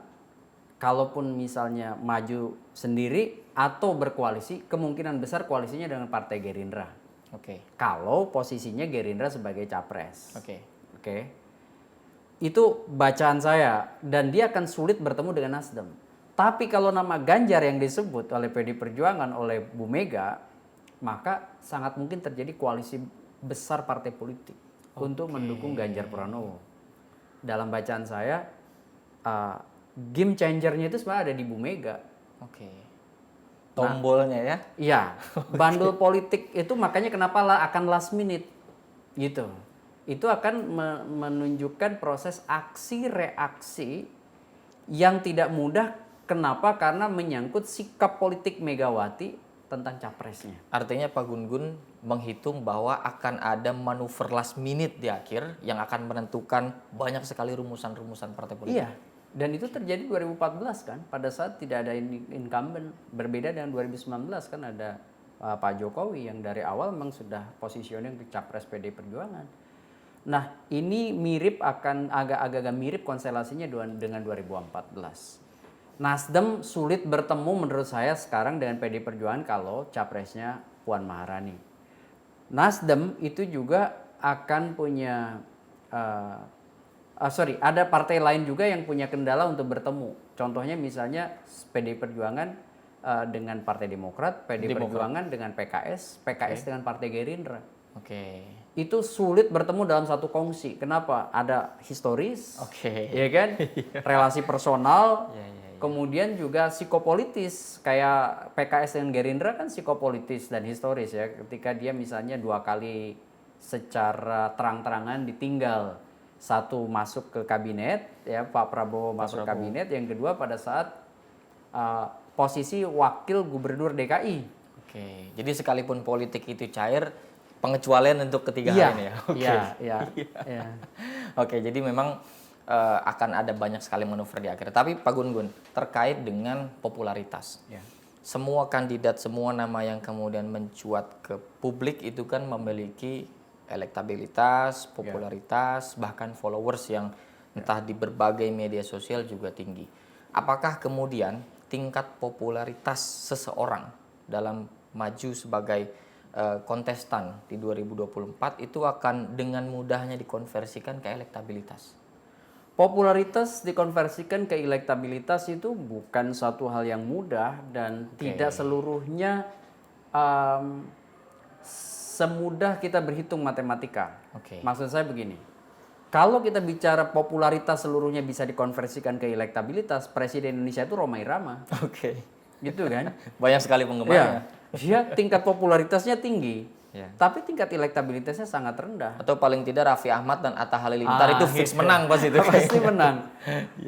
kalaupun misalnya maju sendiri atau berkoalisi, kemungkinan besar koalisinya dengan Partai Gerindra. Oke. Kalau posisinya Gerindra sebagai capres. Oke. Oke. Itu bacaan saya, dan dia akan sulit bertemu dengan Nasdem. Tapi kalau nama Ganjar yang disebut oleh PD Perjuangan, oleh Bu Mega, maka sangat mungkin terjadi koalisi besar partai politik untuk mendukung Ganjar Pranowo. Dalam bacaan saya, game changernya itu sebenarnya ada di Bu Mega. Oke. Tombolnya ya. Iya, bandul politik itu makanya kenapa akan last minute gitu. Itu akan menunjukkan proses aksi reaksi yang tidak mudah. Kenapa? Karena menyangkut sikap politik Megawati tentang capresnya. Artinya Pak Gun Gun menghitung bahwa akan ada manuver last minute di akhir yang akan menentukan banyak sekali rumusan-rumusan partai politik. Iya. Dan itu terjadi 2014 kan, pada saat tidak ada incumbent. Berbeda dengan 2019 kan ada Pak Jokowi yang dari awal memang sudah positioning untuk capres PD Perjuangan. Nah, ini mirip agak-agak mirip konstelasinya dengan 2014. Nasdem sulit bertemu menurut saya sekarang dengan PD Perjuangan kalau capresnya Puan Maharani. Nasdem itu juga akan punya ada partai lain juga yang punya kendala untuk bertemu. Contohnya misalnya PD Perjuangan dengan Partai Demokrat, PD Perjuangan dengan PKS, PKS dengan Partai Gerindra. Oke. Itu sulit bertemu dalam satu kongsi. Kenapa? Ada historis, ya kan? Relasi personal, kemudian juga psikopolitis. Kayak PKS dengan Gerindra kan psikopolitis dan historis ya. Ketika dia misalnya 2 kali secara terang-terangan ditinggal. Satu masuk ke kabinet, ya Pak Prabowo masuk kabinet. Yang kedua pada saat posisi wakil gubernur DKI. Oke. Jadi sekalipun politik itu cair, pengecualian untuk ketiga hal ini ya. Oke. Iya. Oke, jadi memang akan ada banyak sekali manuver di akhir. Tapi Pak Gun-Gun, terkait dengan popularitas. Semua kandidat, semua nama yang kemudian mencuat ke publik itu kan memiliki elektabilitas, popularitas, bahkan followers yang entah di berbagai media sosial juga tinggi. Apakah kemudian tingkat popularitas seseorang dalam maju sebagai kontestan di 2024 itu akan dengan mudahnya dikonversikan ke elektabilitas? Popularitas dikonversikan ke elektabilitas itu bukan satu hal yang mudah dan tidak seluruhnya semudah kita berhitung matematika. Maksud saya begini, kalau kita bicara popularitas seluruhnya bisa dikonversikan ke elektabilitas, Presiden Indonesia itu Rhoma Irama. Gitu kan? Banyak sekali penggemarnya. Dia tingkat popularitasnya tinggi, tapi tingkat elektabilitasnya sangat rendah. Atau paling tidak Raffi Ahmad dan Atta Halilintar itu fix menang pas itu. Pasti menang.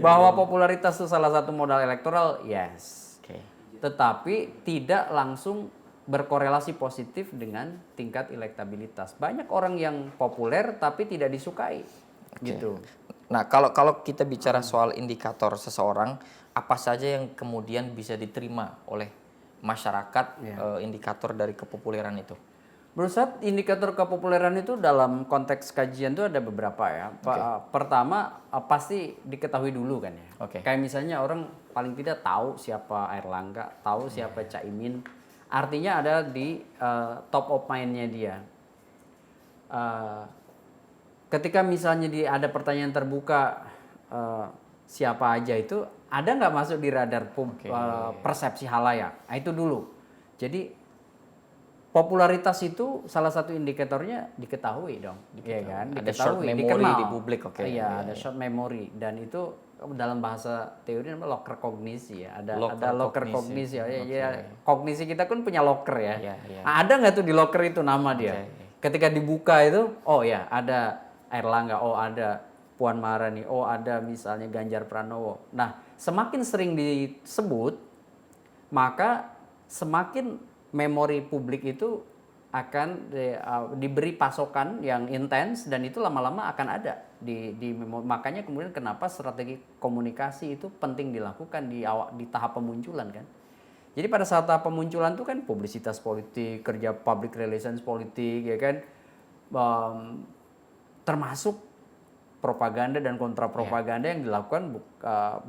Bahwa popularitas itu salah satu modal elektoral, yes. Tetapi tidak langsung berkorelasi positif dengan tingkat elektabilitas. Banyak orang yang populer tapi tidak disukai. Gitu. Nah, kalau kita bicara soal indikator seseorang, apa saja yang kemudian bisa diterima oleh masyarakat indikator dari kepopuleran itu? Menurut saya indikator kepopuleran itu dalam konteks kajian itu ada beberapa ya. Pertama pasti diketahui dulu kan ya. Kayak misalnya orang paling tidak tahu siapa Airlangga, tahu siapa Caimin. Artinya ada di top of mind-nya dia. Ketika misalnya ada pertanyaan terbuka siapa aja itu, ada nggak masuk di radar persepsi halayak? Nah, itu dulu. Jadi popularitas itu salah satu indikatornya diketahui dong, ya kan? Ada short memory di publik, ada short memory dan itu dalam bahasa teori namanya locker kognisi ya. Ada locker kognisi ya. Kognisi kita kan punya locker ya. Nah, ada nggak tuh di locker itu nama dia? Ketika dibuka itu, oh ya ada Airlangga, oh ada Puan Maharani, oh ada misalnya Ganjar Pranowo. Nah, semakin sering disebut, maka semakin memori publik itu akan diberi pasokan yang intens dan itu lama-lama akan ada di memori. Makanya kemudian kenapa strategi komunikasi itu penting dilakukan di tahap pemunculan kan. Jadi pada saat tahap pemunculan itu kan publisitas politik, kerja public relations politik ya kan, termasuk propaganda dan kontrapropaganda yang dilakukan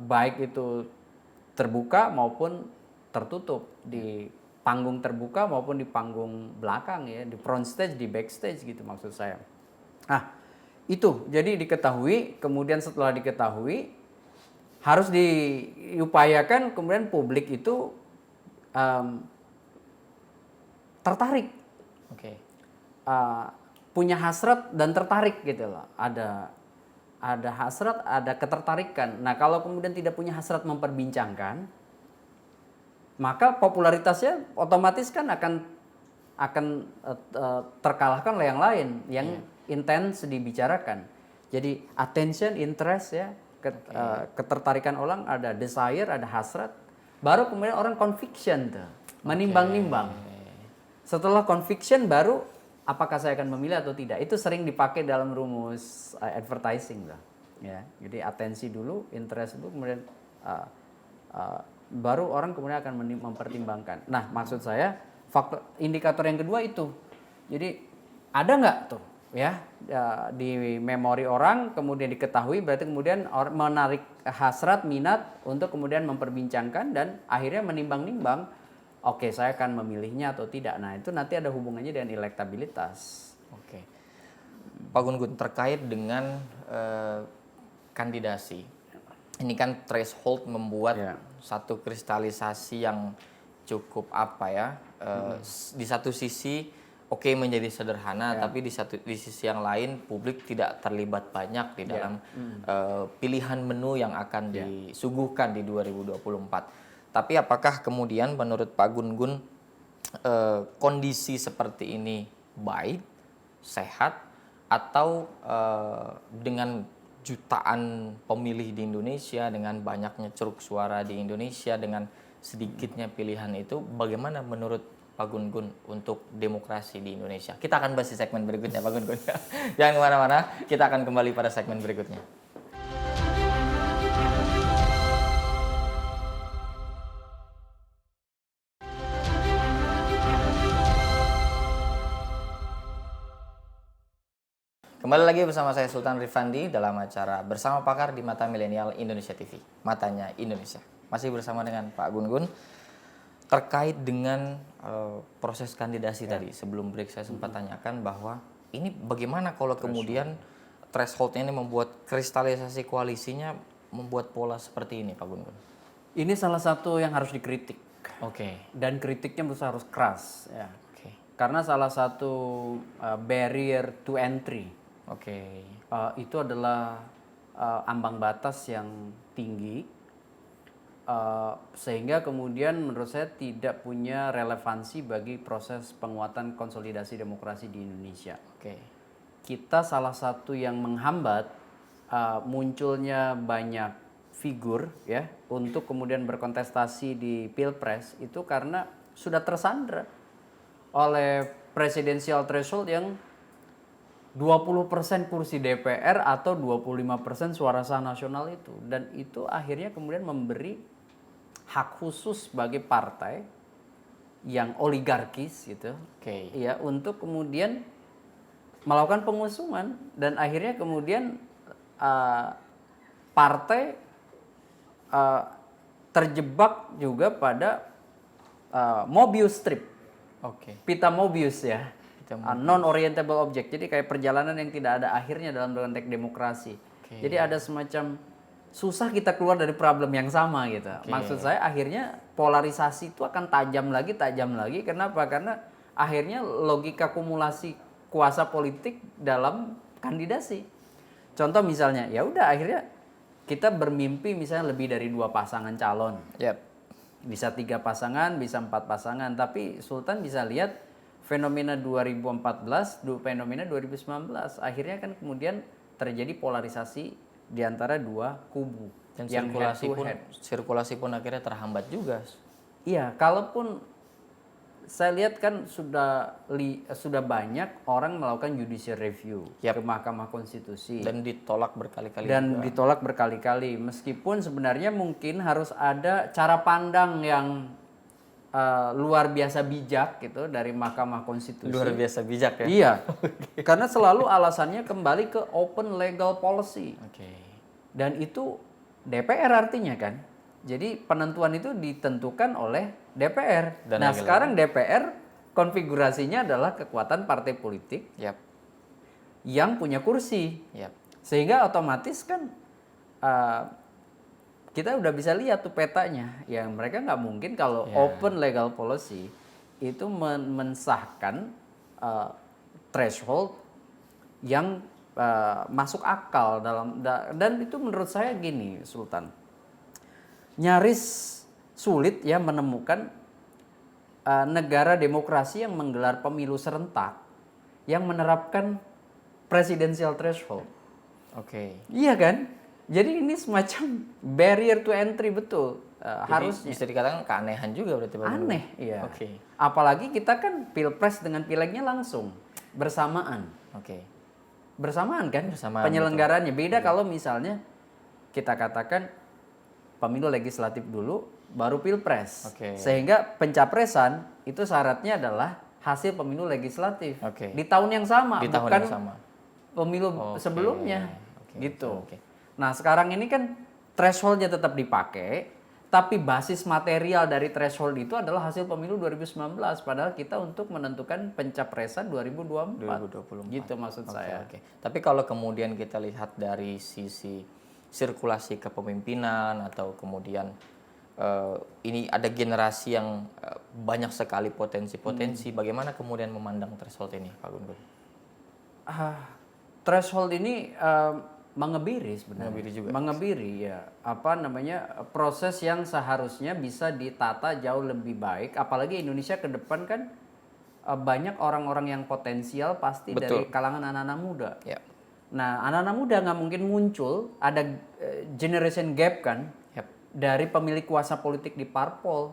baik itu terbuka maupun tertutup, di panggung terbuka maupun di panggung belakang ya, di front stage, di backstage gitu maksud saya. Nah, itu jadi diketahui, kemudian setelah diketahui harus diupayakan kemudian publik itu tertarik. Punya hasrat dan tertarik gitu loh. Ada hasrat, ada ketertarikan. Nah, kalau kemudian tidak punya hasrat memperbincangkan, maka popularitasnya otomatis kan akan terkalahkan oleh yang lain yang intens dibicarakan. Jadi attention, interest ya, ketertarikan orang, ada desire, ada hasrat, baru kemudian orang conviction tuh, menimbang-nimbang. Setelah conviction baru apakah saya akan memilih atau tidak. Itu sering dipakai dalam rumus advertising lah. Ya, jadi atensi dulu, interest dulu, kemudian baru orang kemudian akan mempertimbangkan. Nah, maksud saya faktor indikator yang kedua itu. Jadi ada nggak tuh di memori orang, kemudian diketahui, berarti kemudian menarik hasrat, minat untuk kemudian memperbincangkan dan akhirnya menimbang-nimbang, oke, saya akan memilihnya atau tidak. Nah, itu nanti ada hubungannya dengan elektabilitas. Oke. Pak Gun-Gun, terkait dengan kandidasi. Ini kan threshold membuat satu kristalisasi yang cukup di satu sisi menjadi sederhana, tapi di sisi yang lain publik tidak terlibat banyak di dalam pilihan menu yang akan disuguhkan di 2024. Tapi apakah kemudian menurut Pak Gun-Gun kondisi seperti ini baik, sehat, atau dengan jutaan pemilih di Indonesia, dengan banyaknya ceruk suara di Indonesia, dengan sedikitnya pilihan itu, bagaimana menurut Pak Gun-Gun untuk demokrasi di Indonesia? Kita akan bahas di segmen berikutnya, Pak Gun-Gun. Jangan kemana-mana, kita akan kembali pada segmen berikutnya. Kembali lagi bersama saya Sultan Rifandi dalam acara Bersama Pakar di Mata Milenial Indonesia TV, Matanya Indonesia. Masih bersama dengan Pak Gun-Gun terkait dengan proses kandidasi tadi. Sebelum break saya sempat tanyakan bahwa ini bagaimana kalau kemudian thresholdnya ini membuat kristalisasi koalisinya membuat pola seperti ini, Pak Gun-Gun. Ini salah satu yang harus dikritik. Oke. Dan kritiknya harus keras. Ya. Oke. Karena salah satu barrier to entry. Oke. Itu adalah ambang batas yang tinggi, sehingga kemudian menurut saya tidak punya relevansi bagi proses penguatan konsolidasi demokrasi di Indonesia. Oke. Kita salah satu yang menghambat munculnya banyak figur ya untuk kemudian berkontestasi di Pilpres itu karena sudah tersandra oleh presidensial threshold yang 20% kursi DPR atau 25% suara sah nasional itu. Dan itu akhirnya kemudian memberi hak khusus bagi partai yang oligarkis gitu. Ya, untuk kemudian melakukan pengusungan. Dan akhirnya kemudian partai terjebak juga pada Mobius strip. Pita Mobius ya. Non-orientable object, jadi kayak perjalanan yang tidak ada akhirnya dalam konteks demokrasi. Jadi ada semacam susah kita keluar dari problem yang sama gitu. Maksud saya akhirnya polarisasi itu akan tajam lagi. Kenapa? Karena akhirnya logika kumulasi kuasa politik dalam kandidasi. Contoh misalnya, ya udah akhirnya kita bermimpi misalnya lebih dari 2 pasangan calon. Bisa 3 pasangan, bisa 4 pasangan. Tapi Sultan bisa lihat fenomena 2014, fenomena 2019. Akhirnya kan kemudian terjadi polarisasi di antara 2 kubu. Dan sirkulasi pun akhirnya terhambat juga. Iya, kalaupun saya lihat kan sudah banyak orang melakukan judicial review ke Mahkamah Konstitusi. Dan ditolak berkali-kali. Ditolak berkali-kali. Meskipun sebenarnya mungkin harus ada cara pandang yang luar biasa bijak gitu dari Mahkamah Konstitusi. Luar biasa bijak ya? Iya, karena selalu alasannya kembali ke open legal policy. Dan itu DPR artinya kan. Jadi penentuan itu ditentukan oleh DPR. Nah sekarang DPR konfigurasinya adalah kekuatan partai politik yang punya kursi. Sehingga otomatis kan kita udah bisa lihat tuh petanya, yang mereka nggak mungkin kalau open legal policy itu mensahkan threshold yang masuk akal dan itu menurut saya gini Sultan, nyaris sulit ya menemukan negara demokrasi yang menggelar pemilu serentak yang menerapkan presidensial threshold. Iya kan? Jadi ini semacam barrier to entry betul. Harusnya bisa dikatakan keanehan juga berarti. Aneh, iya. Apalagi kita kan Pilpres dengan Pilegnya langsung bersamaan. Bersamaan kan? Penyelenggarannya beda kalau misalnya kita katakan pemilu legislatif dulu baru Pilpres. Sehingga pencapresan itu syaratnya adalah hasil pemilu legislatif Oke. di tahun yang sama, Di tahun bukan yang sama. pemilu Oke. sebelumnya, Oke, gitu. oke. Nah sekarang ini kan thresholdnya tetap dipakai, tapi basis material dari threshold itu adalah hasil pemilu 2019, padahal kita untuk menentukan pencapresan 2024. 2024. Gitu maksud saya. Oke. Tapi kalau kemudian kita lihat dari sisi sirkulasi kepemimpinan atau kemudian ini ada generasi yang banyak sekali potensi-potensi, bagaimana kemudian memandang threshold ini, Pak Gun Gun? Threshold ini mengebiri sebenarnya. Mengebiri juga. Mengebiri ya. Apa namanya, proses yang seharusnya bisa ditata jauh lebih baik. Apalagi Indonesia ke depan kan banyak orang-orang yang potensial pasti dari kalangan anak-anak muda. Ya. Nah anak-anak muda nggak mungkin muncul, ada generation gap kan Yap. dari pemilik kuasa politik di parpol.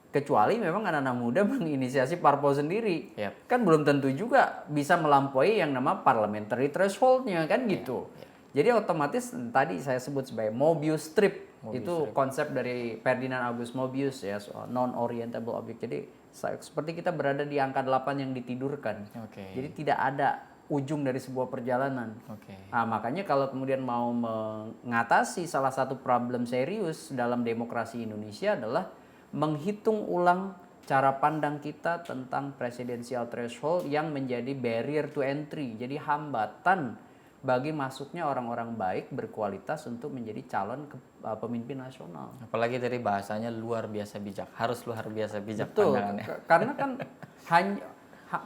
Kecuali memang anak-anak muda menginisiasi parpol sendiri. Yap. Kan belum tentu juga bisa melampaui yang nama parliamentary threshold-nya kan gitu. Jadi otomatis tadi saya sebut sebagai Mobius strip. Itu konsep dari Ferdinand August Mobius ya, soal non-orientable object. Jadi seperti kita berada di angka 8 yang ditidurkan. Oke. Jadi tidak ada ujung dari sebuah perjalanan. Oke. Nah, makanya kalau kemudian mau mengatasi salah satu problem serius dalam demokrasi Indonesia adalah menghitung ulang cara pandang kita tentang presidensial threshold yang menjadi barrier to entry, jadi hambatan bagi masuknya orang-orang baik berkualitas untuk menjadi calon pemimpin nasional. Apalagi dari bahasanya luar biasa bijak, harus luar biasa bijak Betul, pandangannya. karena kan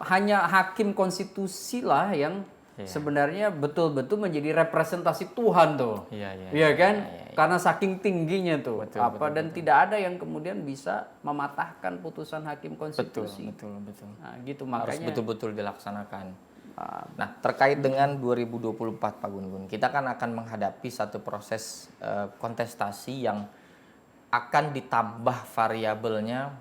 hanya hakim konstitusi lah yang sebenarnya betul-betul menjadi representasi Tuhan tuh. Iya kan? Karena saking tingginya tuh. Dan tidak ada yang kemudian bisa mematahkan putusan hakim konstitusi. Betul. Nah, gitu Harus makanya betul-betul dilaksanakan. Nah, terkait dengan 2024 Pak Gun Gun, kita kan akan menghadapi satu proses kontestasi yang akan ditambah variabelnya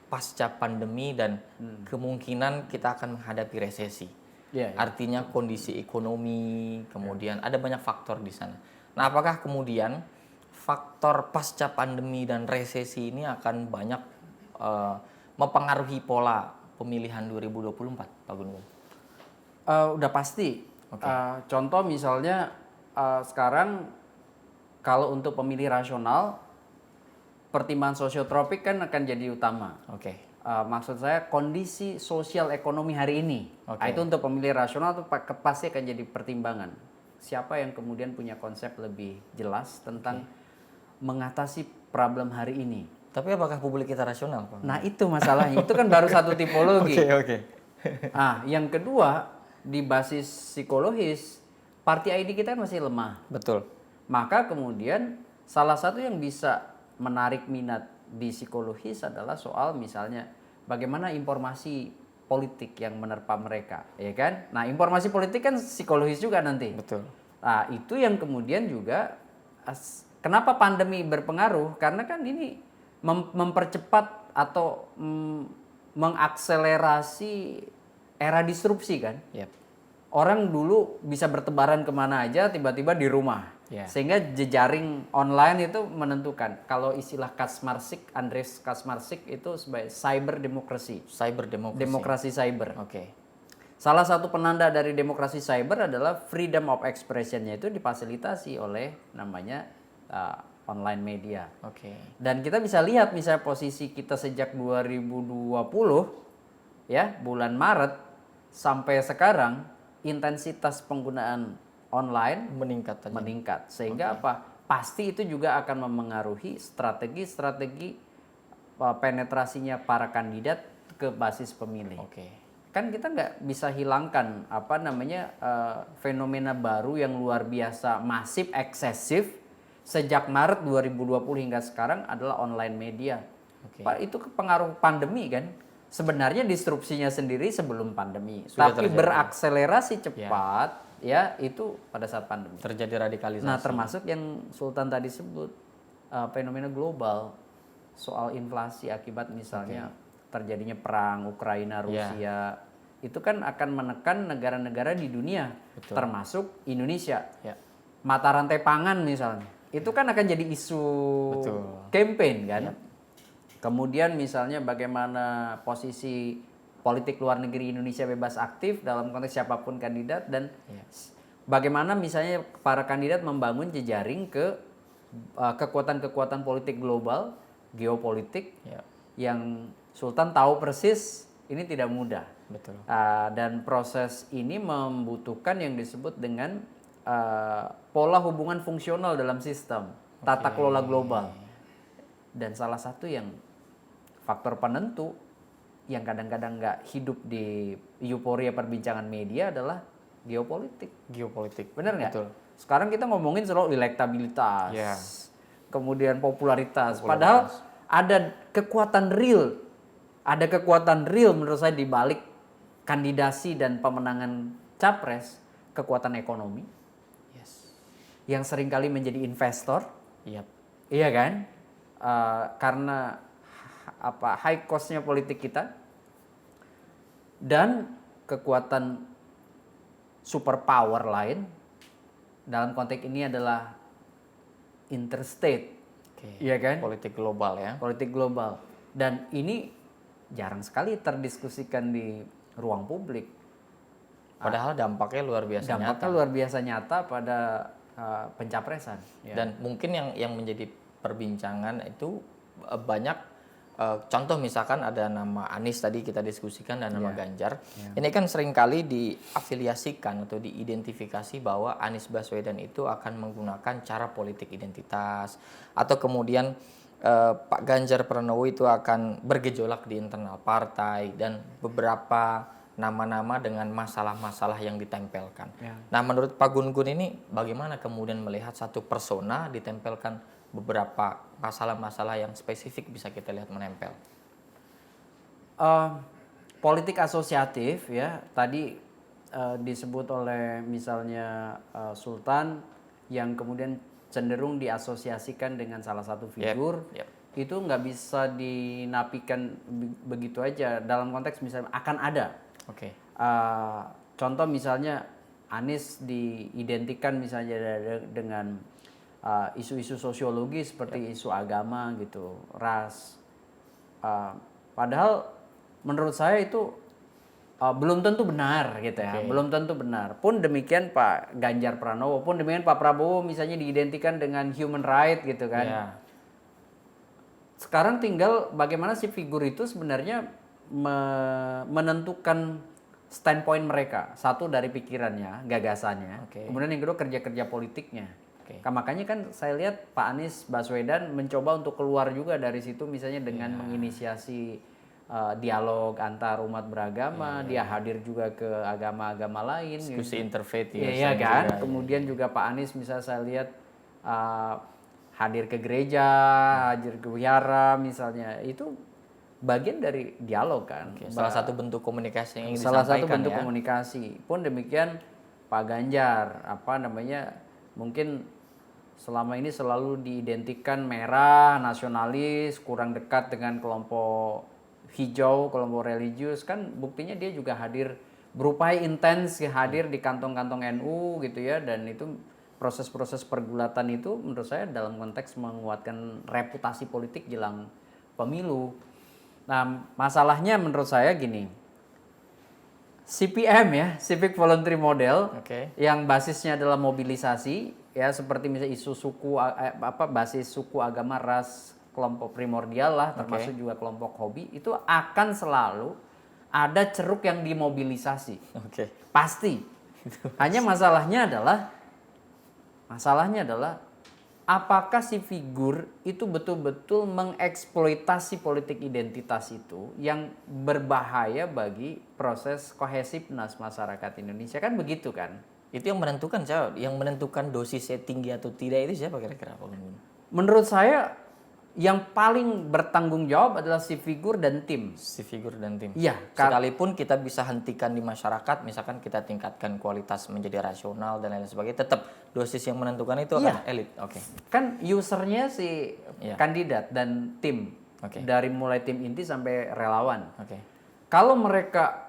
pasca pandemi dan kemungkinan kita akan menghadapi resesi. Artinya kondisi ekonomi, kemudian ada banyak faktor di sana. Nah, apakah kemudian faktor pasca pandemi dan resesi ini akan banyak mempengaruhi pola pemilihan 2024, Pak Gun Gun? udah pasti. Contoh misalnya sekarang kalau untuk pemilih rasional, pertimbangan sosiotropik kan akan jadi utama. Maksud saya kondisi sosial ekonomi hari ini. Itu untuk pemilih rasional itu pasti akan jadi pertimbangan. Siapa yang kemudian punya konsep lebih jelas tentang mengatasi problem hari ini. Tapi apakah publik kita rasional, Pak? Nah itu masalahnya, itu kan baru satu tipologi. Yang kedua, di basis psikologis, party ID kita masih lemah. Betul. Maka kemudian salah satu yang bisa menarik minat di psikologis adalah soal misalnya bagaimana informasi politik yang menerpa mereka, ya kan? Nah, informasi politik kan psikologis juga nanti. Betul. Nah, itu yang kemudian juga kenapa pandemi berpengaruh? Karena kan ini mempercepat atau mengakselerasi era disrupsi kan. Orang dulu bisa bertebaran kemana aja, tiba-tiba di rumah. Sehingga jejaring online itu menentukan. Kalau istilah Kaczmarczyk, Andrzej Kaczmarczyk itu sebagai cyber demokrasi. Demokrasi cyber. Salah satu penanda dari demokrasi cyber adalah freedom of expression-nya itu difasilitasi oleh namanya online media. Dan kita bisa lihat misalnya posisi kita sejak 2020 ya, bulan Maret sampai sekarang intensitas penggunaan online meningkat. Sehingga apa? Pasti itu juga akan memengaruhi strategi penetrasinya para kandidat ke basis pemilih. Kan kita nggak bisa hilangkan fenomena baru yang luar biasa masif, eksesif sejak Maret 2020 hingga sekarang adalah online media. Itu pengaruh pandemi kan. Sebenarnya disrupsinya sendiri sebelum pandemi, tapi berakselerasi cepat ya itu pada saat pandemi. Terjadi radikalisasi. Nah, termasuk yang Sultan tadi sebut fenomena global soal inflasi akibat misalnya terjadinya perang Ukraina Rusia. Itu kan akan menekan negara-negara di dunia, termasuk Indonesia. Mata rantai pangan misalnya, itu kan akan jadi isu campaign kan. Kemudian misalnya bagaimana posisi politik luar negeri Indonesia bebas aktif dalam konteks siapapun kandidat, dan Iya. bagaimana misalnya para kandidat membangun jejaring ke kekuatan-kekuatan politik global, geopolitik, Ya, yang Sultan tahu persis ini tidak mudah. betul. Dan proses ini membutuhkan yang disebut dengan pola hubungan fungsional dalam sistem tata kelola global. Dan salah satu yang faktor penentu yang kadang-kadang nggak hidup di euforia perbincangan media adalah geopolitik. Geopolitik. Bener nggak? Betul. Sekarang kita ngomongin selalu elektabilitas, Ya. kemudian popularitas. Padahal ada kekuatan real, menurut saya di balik kandidasi dan pemenangan capres, kekuatan ekonomi Yes. yang seringkali menjadi investor, Iya. iya kan? Karena high cost-nya politik kita, dan kekuatan superpower lain dalam konteks ini adalah interstate, Oke. iya kan? Politik global ya. Politik global. Dan ini jarang sekali terdiskusikan di ruang publik. Padahal dampaknya luar biasa Dampaknya nyata. luar biasa nyata pada pencapresan. Ya. Dan mungkin yang menjadi perbincangan itu banyak contoh, misalkan ada nama Anies tadi kita diskusikan dan nama Ganjar. Ini kan seringkali diafiliasikan atau diidentifikasi bahwa Anies Baswedan itu akan menggunakan cara politik identitas, atau kemudian Pak Ganjar Pranowo itu akan bergejolak di internal partai, dan beberapa nama-nama dengan masalah-masalah yang ditempelkan. Ya. Nah, menurut Pak Gun-Gun ini bagaimana kemudian melihat satu persona ditempelkan beberapa masalah-masalah yang spesifik bisa kita lihat menempel? Politik asosiatif ya, tadi disebut oleh misalnya Sultan yang kemudian cenderung diasosiasikan dengan salah satu figur. Yep. Itu nggak bisa dinafikan begitu aja dalam konteks misalnya akan ada. Oke. Contoh misalnya Anies diidentikan misalnya dengan isu-isu sosiologi seperti isu agama gitu, ras. Padahal menurut saya itu belum tentu benar gitu ya, belum tentu benar. Pun demikian Pak Ganjar Pranowo, pun demikian Pak Prabowo misalnya diidentikan dengan human right gitu kan. Ya. Sekarang tinggal bagaimana si figur itu sebenarnya menentukan standpoint mereka. Satu dari pikirannya, gagasannya. Oke. Kemudian yang kedua kerja-kerja politiknya. Oke. Makanya kan saya lihat Pak Anies Baswedan mencoba untuk keluar juga dari situ misalnya dengan menginisiasi dialog antar umat beragama. Dia hadir juga ke agama-agama lain. Diskusi interfaith Iya kan. Kemudian juga Pak Anies misalnya saya lihat hadir ke gereja, hadir ke wihara misalnya, itu bagian dari dialog kan. Salah satu bentuk komunikasi yang ingin Salah satu disampaikan bentuk ya. komunikasi. Pun demikian Pak Ganjar, mungkin selama ini selalu diidentikan merah, nasionalis, kurang dekat dengan kelompok hijau, kelompok religius, kan buktinya dia juga hadir berupaya intens hadir di kantong-kantong NU gitu ya, dan itu proses-proses pergulatan itu menurut saya dalam konteks menguatkan reputasi politik jelang pemilu. Nah, masalahnya menurut saya gini. CPM ya, Civic Voluntary Model, yang basisnya adalah mobilisasi ya, seperti misalnya isu suku basis suku, agama, ras, kelompok primordial lah, termasuk juga kelompok hobi, itu akan selalu ada ceruk yang dimobilisasi. Pasti. Hanya masalahnya adalah apakah si figur itu betul-betul mengeksploitasi politik identitas itu yang berbahaya bagi proses kohesiveness masyarakat Indonesia, kan begitu kan? Itu yang menentukan siapa? Yang menentukan dosisnya tinggi atau tidak itu siapa kira-kira? Menurut saya yang paling bertanggung jawab adalah si figur dan tim. Si figur dan tim. Iya. Sekalipun kita bisa hentikan di masyarakat, misalkan kita tingkatkan kualitas menjadi rasional dan lain sebagainya, tetap dosis yang menentukan itu akan elit. Kan usernya si kandidat dan tim. Dari mulai tim inti sampai relawan. Kalau mereka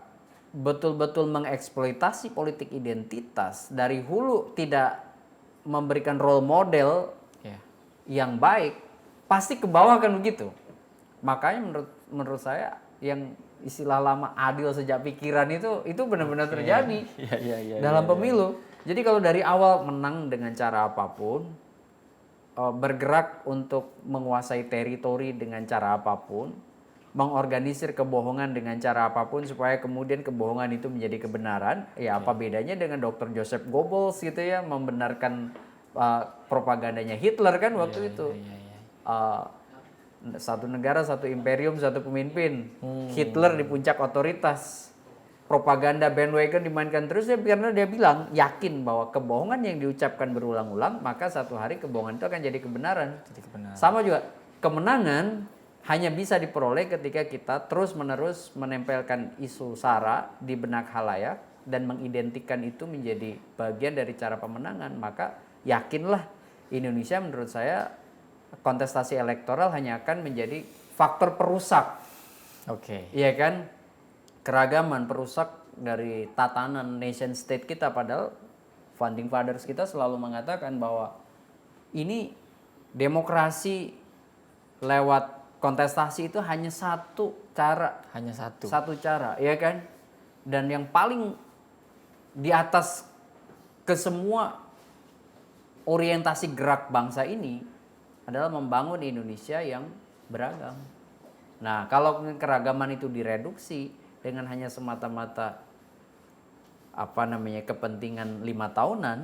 betul-betul mengeksploitasi politik identitas dari hulu, tidak memberikan role model yang baik, pasti ke bawah kan begitu. Makanya menurut saya yang istilah lama adil sejak pikiran itu benar-benar terjadi Iya. dalam pemilu. Jadi kalau dari awal menang dengan cara apapun, bergerak untuk menguasai teritori dengan cara apapun, mengorganisir kebohongan dengan cara apapun supaya kemudian kebohongan itu menjadi kebenaran, ya apa bedanya dengan Dr. Joseph Goebbels gitu ya, membenarkan propagandanya Hitler kan waktu itu. Satu negara, satu imperium, satu pemimpin. Hitler di puncak otoritas. Propaganda bandwagon dimainkan terus ya, karena dia bilang yakin bahwa kebohongan yang diucapkan berulang-ulang maka satu hari kebohongan itu akan jadi kebenaran. Sama juga kemenangan hanya bisa diperoleh ketika kita terus-menerus menempelkan isu sara di benak khalayak dan mengidentikan itu menjadi bagian dari cara pemenangan. Maka yakinlah Indonesia menurut saya kontestasi elektoral hanya akan menjadi faktor perusak. Oke. Iya kan? Keragaman perusak dari tatanan nation state kita, padahal founding fathers kita selalu mengatakan bahwa ini demokrasi lewat kontestasi itu hanya satu cara. Hanya satu. Satu cara, ya kan? Dan yang paling di atas ke semua orientasi gerak bangsa ini adalah membangun Indonesia yang beragam. Nah, kalau keragaman itu direduksi dengan hanya semata-mata kepentingan 5 tahunan,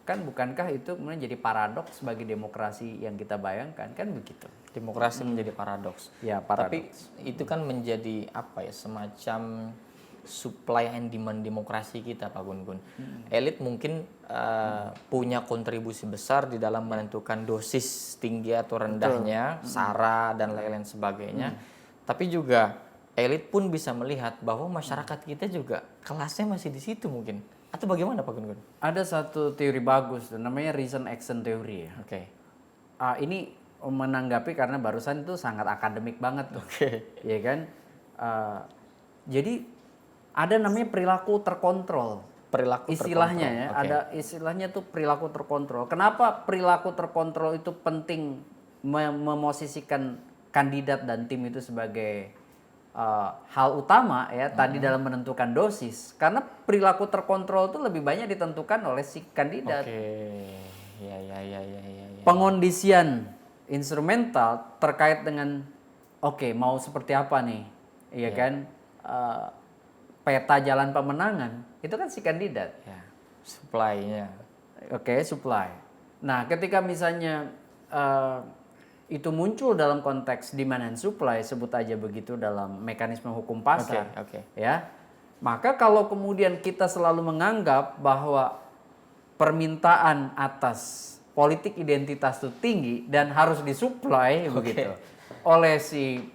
kan bukankah itu kemudian jadi paradoks bagi demokrasi yang kita bayangkan, kan begitu? Demokrasi menjadi paradoks. Ya, paradoks. Tapi itu kan menjadi semacam supply and demand demokrasi kita, Pak Gun-Gun. Elit mungkin punya kontribusi besar di dalam menentukan dosis tinggi atau rendahnya sara dan lain-lain sebagainya. Tapi juga elit pun bisa melihat bahwa masyarakat kita juga kelasnya masih di situ mungkin. Atau bagaimana, Pak Gun-Gun? Ada satu teori bagus namanya reason action theory ya. Oke. Ini menanggapi karena barusan itu sangat akademik banget tuh. Iya kan? Jadi ada namanya perilaku terkontrol. Perilaku istilahnya terkontrol. ya, ada istilahnya tuh perilaku terkontrol. Kenapa perilaku terkontrol itu penting memosisikan kandidat dan tim itu sebagai hal utama ya tadi dalam menentukan dosis, karena perilaku terkontrol itu lebih banyak ditentukan oleh si kandidat. Ya. Pengondisian instrumental terkait dengan mau seperti apa nih, iya kan? Peta jalan pemenangan itu kan si kandidat. Ya. Supply-nya. Supply. Nah, ketika misalnya itu muncul dalam konteks demand and supply, sebut aja begitu dalam mekanisme hukum pasar, ya, maka kalau kemudian kita selalu menganggap bahwa permintaan atas politik identitas itu tinggi dan harus disuplai begitu oleh si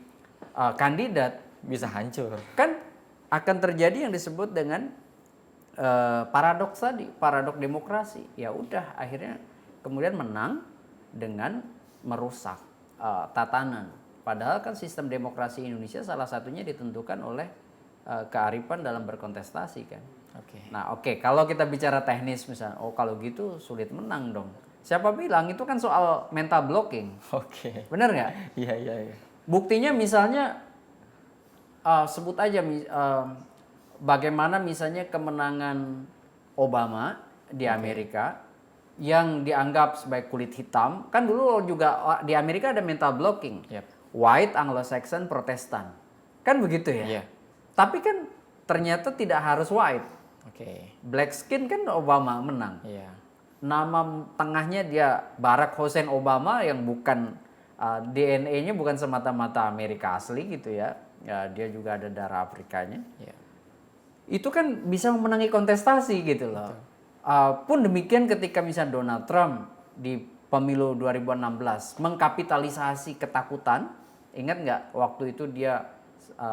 kandidat, Bisa hancur. kan akan terjadi yang disebut dengan paradoks tadi, paradoks demokrasi. Ya udah, akhirnya kemudian menang dengan merusak tatanan. Padahal kan sistem demokrasi Indonesia salah satunya ditentukan oleh kearifan dalam berkontestasi kan. Nah kalau kita bicara teknis misalnya, kalau gitu sulit menang dong. Siapa bilang? Itu kan soal mental blocking. Bener nggak? Iya. Buktinya misalnya sebut aja bagaimana misalnya kemenangan Obama di Amerika yang dianggap sebagai kulit hitam, kan dulu juga di Amerika ada mental blocking, white, Anglo-Saxon, Protestan, kan begitu ya. Tapi kan ternyata tidak harus white, black skin kan Obama menang. Nama tengahnya dia Barack Hussein Obama yang bukan DNA-nya bukan semata-mata Amerika asli gitu ya, dia juga ada darah Afrikanya. Itu kan bisa memenangi kontestasi gitu loh. Pun demikian ketika misalnya Donald Trump di pemilu 2016 mengkapitalisasi ketakutan, ingat nggak waktu itu dia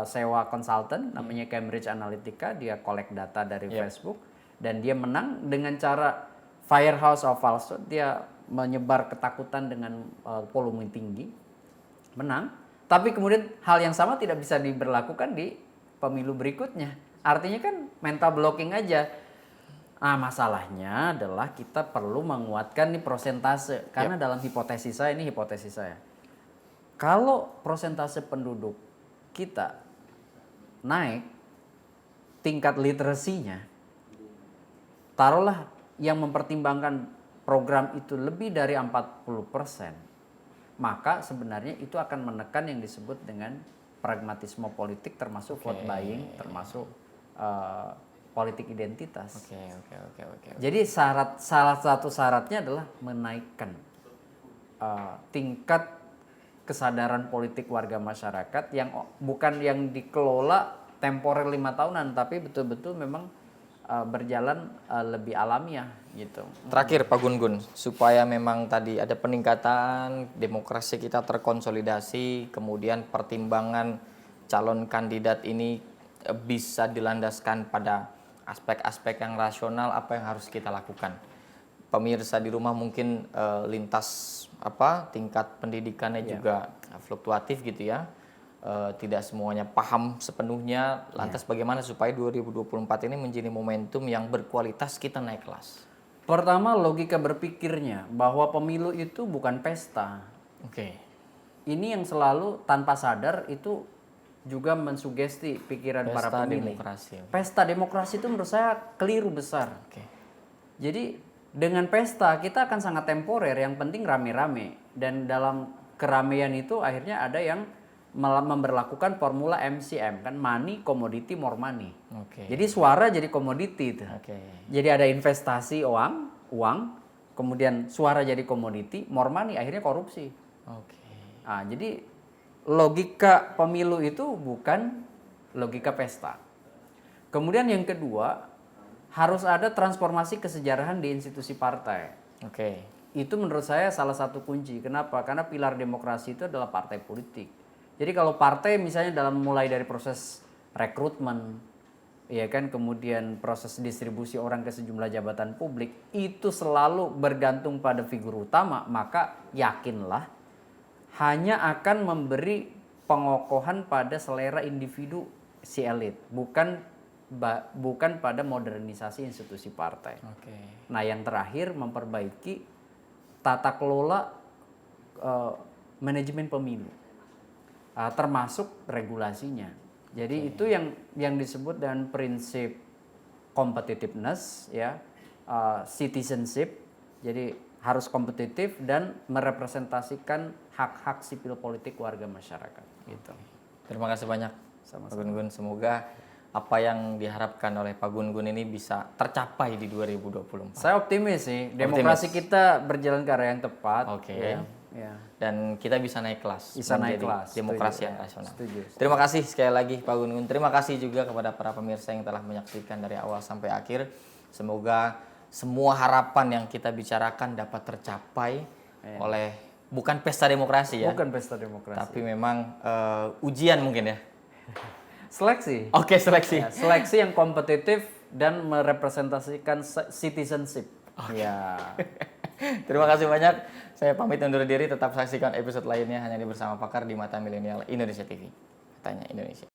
sewa konsultan namanya Cambridge Analytica, dia collect data dari Facebook dan dia menang dengan cara Firehouse of Falsehood, dia menyebar ketakutan dengan volume tinggi, menang. Tapi kemudian hal yang sama tidak bisa diberlakukan di pemilu berikutnya. Artinya kan mental blocking aja. Masalahnya adalah kita perlu menguatkan nih prosentase. Karena dalam hipotesis saya, kalau prosentase penduduk kita naik tingkat literasinya, taruhlah yang mempertimbangkan program itu lebih dari 40%, maka sebenarnya itu akan menekan yang disebut dengan pragmatisme politik, termasuk vote buying, termasuk politik identitas. Oke. Jadi salah satu syaratnya adalah menaikkan tingkat kesadaran politik warga masyarakat yang bukan yang dikelola temporer 5 tahunan, tapi betul-betul memang berjalan lebih alamiah gitu. Terakhir Pak Gun-Gun, supaya memang tadi ada peningkatan demokrasi kita terkonsolidasi, kemudian pertimbangan calon kandidat ini bisa dilandaskan pada aspek-aspek yang rasional, apa yang harus kita lakukan? Pemirsa di rumah mungkin lintas tingkat pendidikannya juga fluktuatif gitu ya. Tidak semuanya paham sepenuhnya. Lantas bagaimana supaya 2024 ini menjadi momentum yang berkualitas kita naik kelas? Pertama, logika berpikirnya bahwa pemilu itu bukan pesta. Oke. Ini yang selalu tanpa sadar itu juga mensugesti pikiran para Pesta pemilih. demokrasi. Pesta demokrasi itu menurut saya keliru besar. Oke. Jadi dengan pesta kita akan sangat temporer, yang penting rame-rame. Dan dalam keramaian itu akhirnya ada yang memberlakukan formula MCM, kan, money, commodity, more money. Oke. Jadi suara jadi komoditi itu. Oke. Jadi ada investasi uang, kemudian suara jadi komoditi, more money, akhirnya korupsi. Oke. Nah, jadi logika pemilu itu bukan logika pesta. Kemudian yang kedua, harus ada transformasi kesejarahan di institusi partai. Oke. Itu menurut saya salah satu kunci. Kenapa? Karena pilar demokrasi itu adalah partai politik. Jadi kalau partai misalnya dalam mulai dari proses rekrutmen, ya kan, kemudian proses distribusi orang ke sejumlah jabatan publik, itu selalu bergantung pada figur utama, maka yakinlah hanya akan memberi pengokohan pada selera individu si elit, bukan pada modernisasi institusi partai. Oke. Nah, yang terakhir, memperbaiki tata kelola manajemen pemilu, termasuk regulasinya. Jadi itu yang disebut dengan prinsip competitiveness, ya, citizenship. Jadi harus kompetitif dan merepresentasikan hak-hak sipil politik warga masyarakat. Gitu. Terima kasih banyak Sama-sama. Pak Gun-Gun. Semoga apa yang diharapkan oleh Pak Gun-Gun ini bisa tercapai di 2024. Saya optimis sih, demokrasi kita berjalan ke arah yang tepat. Oke. Ya. Dan kita bisa naik kelas. Bisa naik menjadi kelas, demokrasi setuju. yang rasional. Setuju. Terima kasih sekali lagi Pak Gun-Gun. Terima kasih juga kepada para pemirsa yang telah menyaksikan dari awal sampai akhir. Semoga semua harapan yang kita bicarakan dapat tercapai oleh bukan pesta demokrasi ya. Bukan pesta demokrasi. Tapi memang ujian mungkin ya. Seleksi. Oke, seleksi. Ya, seleksi yang kompetitif dan merepresentasikan citizenship. Ya. Terima kasih banyak. Saya pamit undur diri. Tetap saksikan episode lainnya hanya di Bersama Pakar di Mata Milenial Indonesia TV. Katanya Indonesia.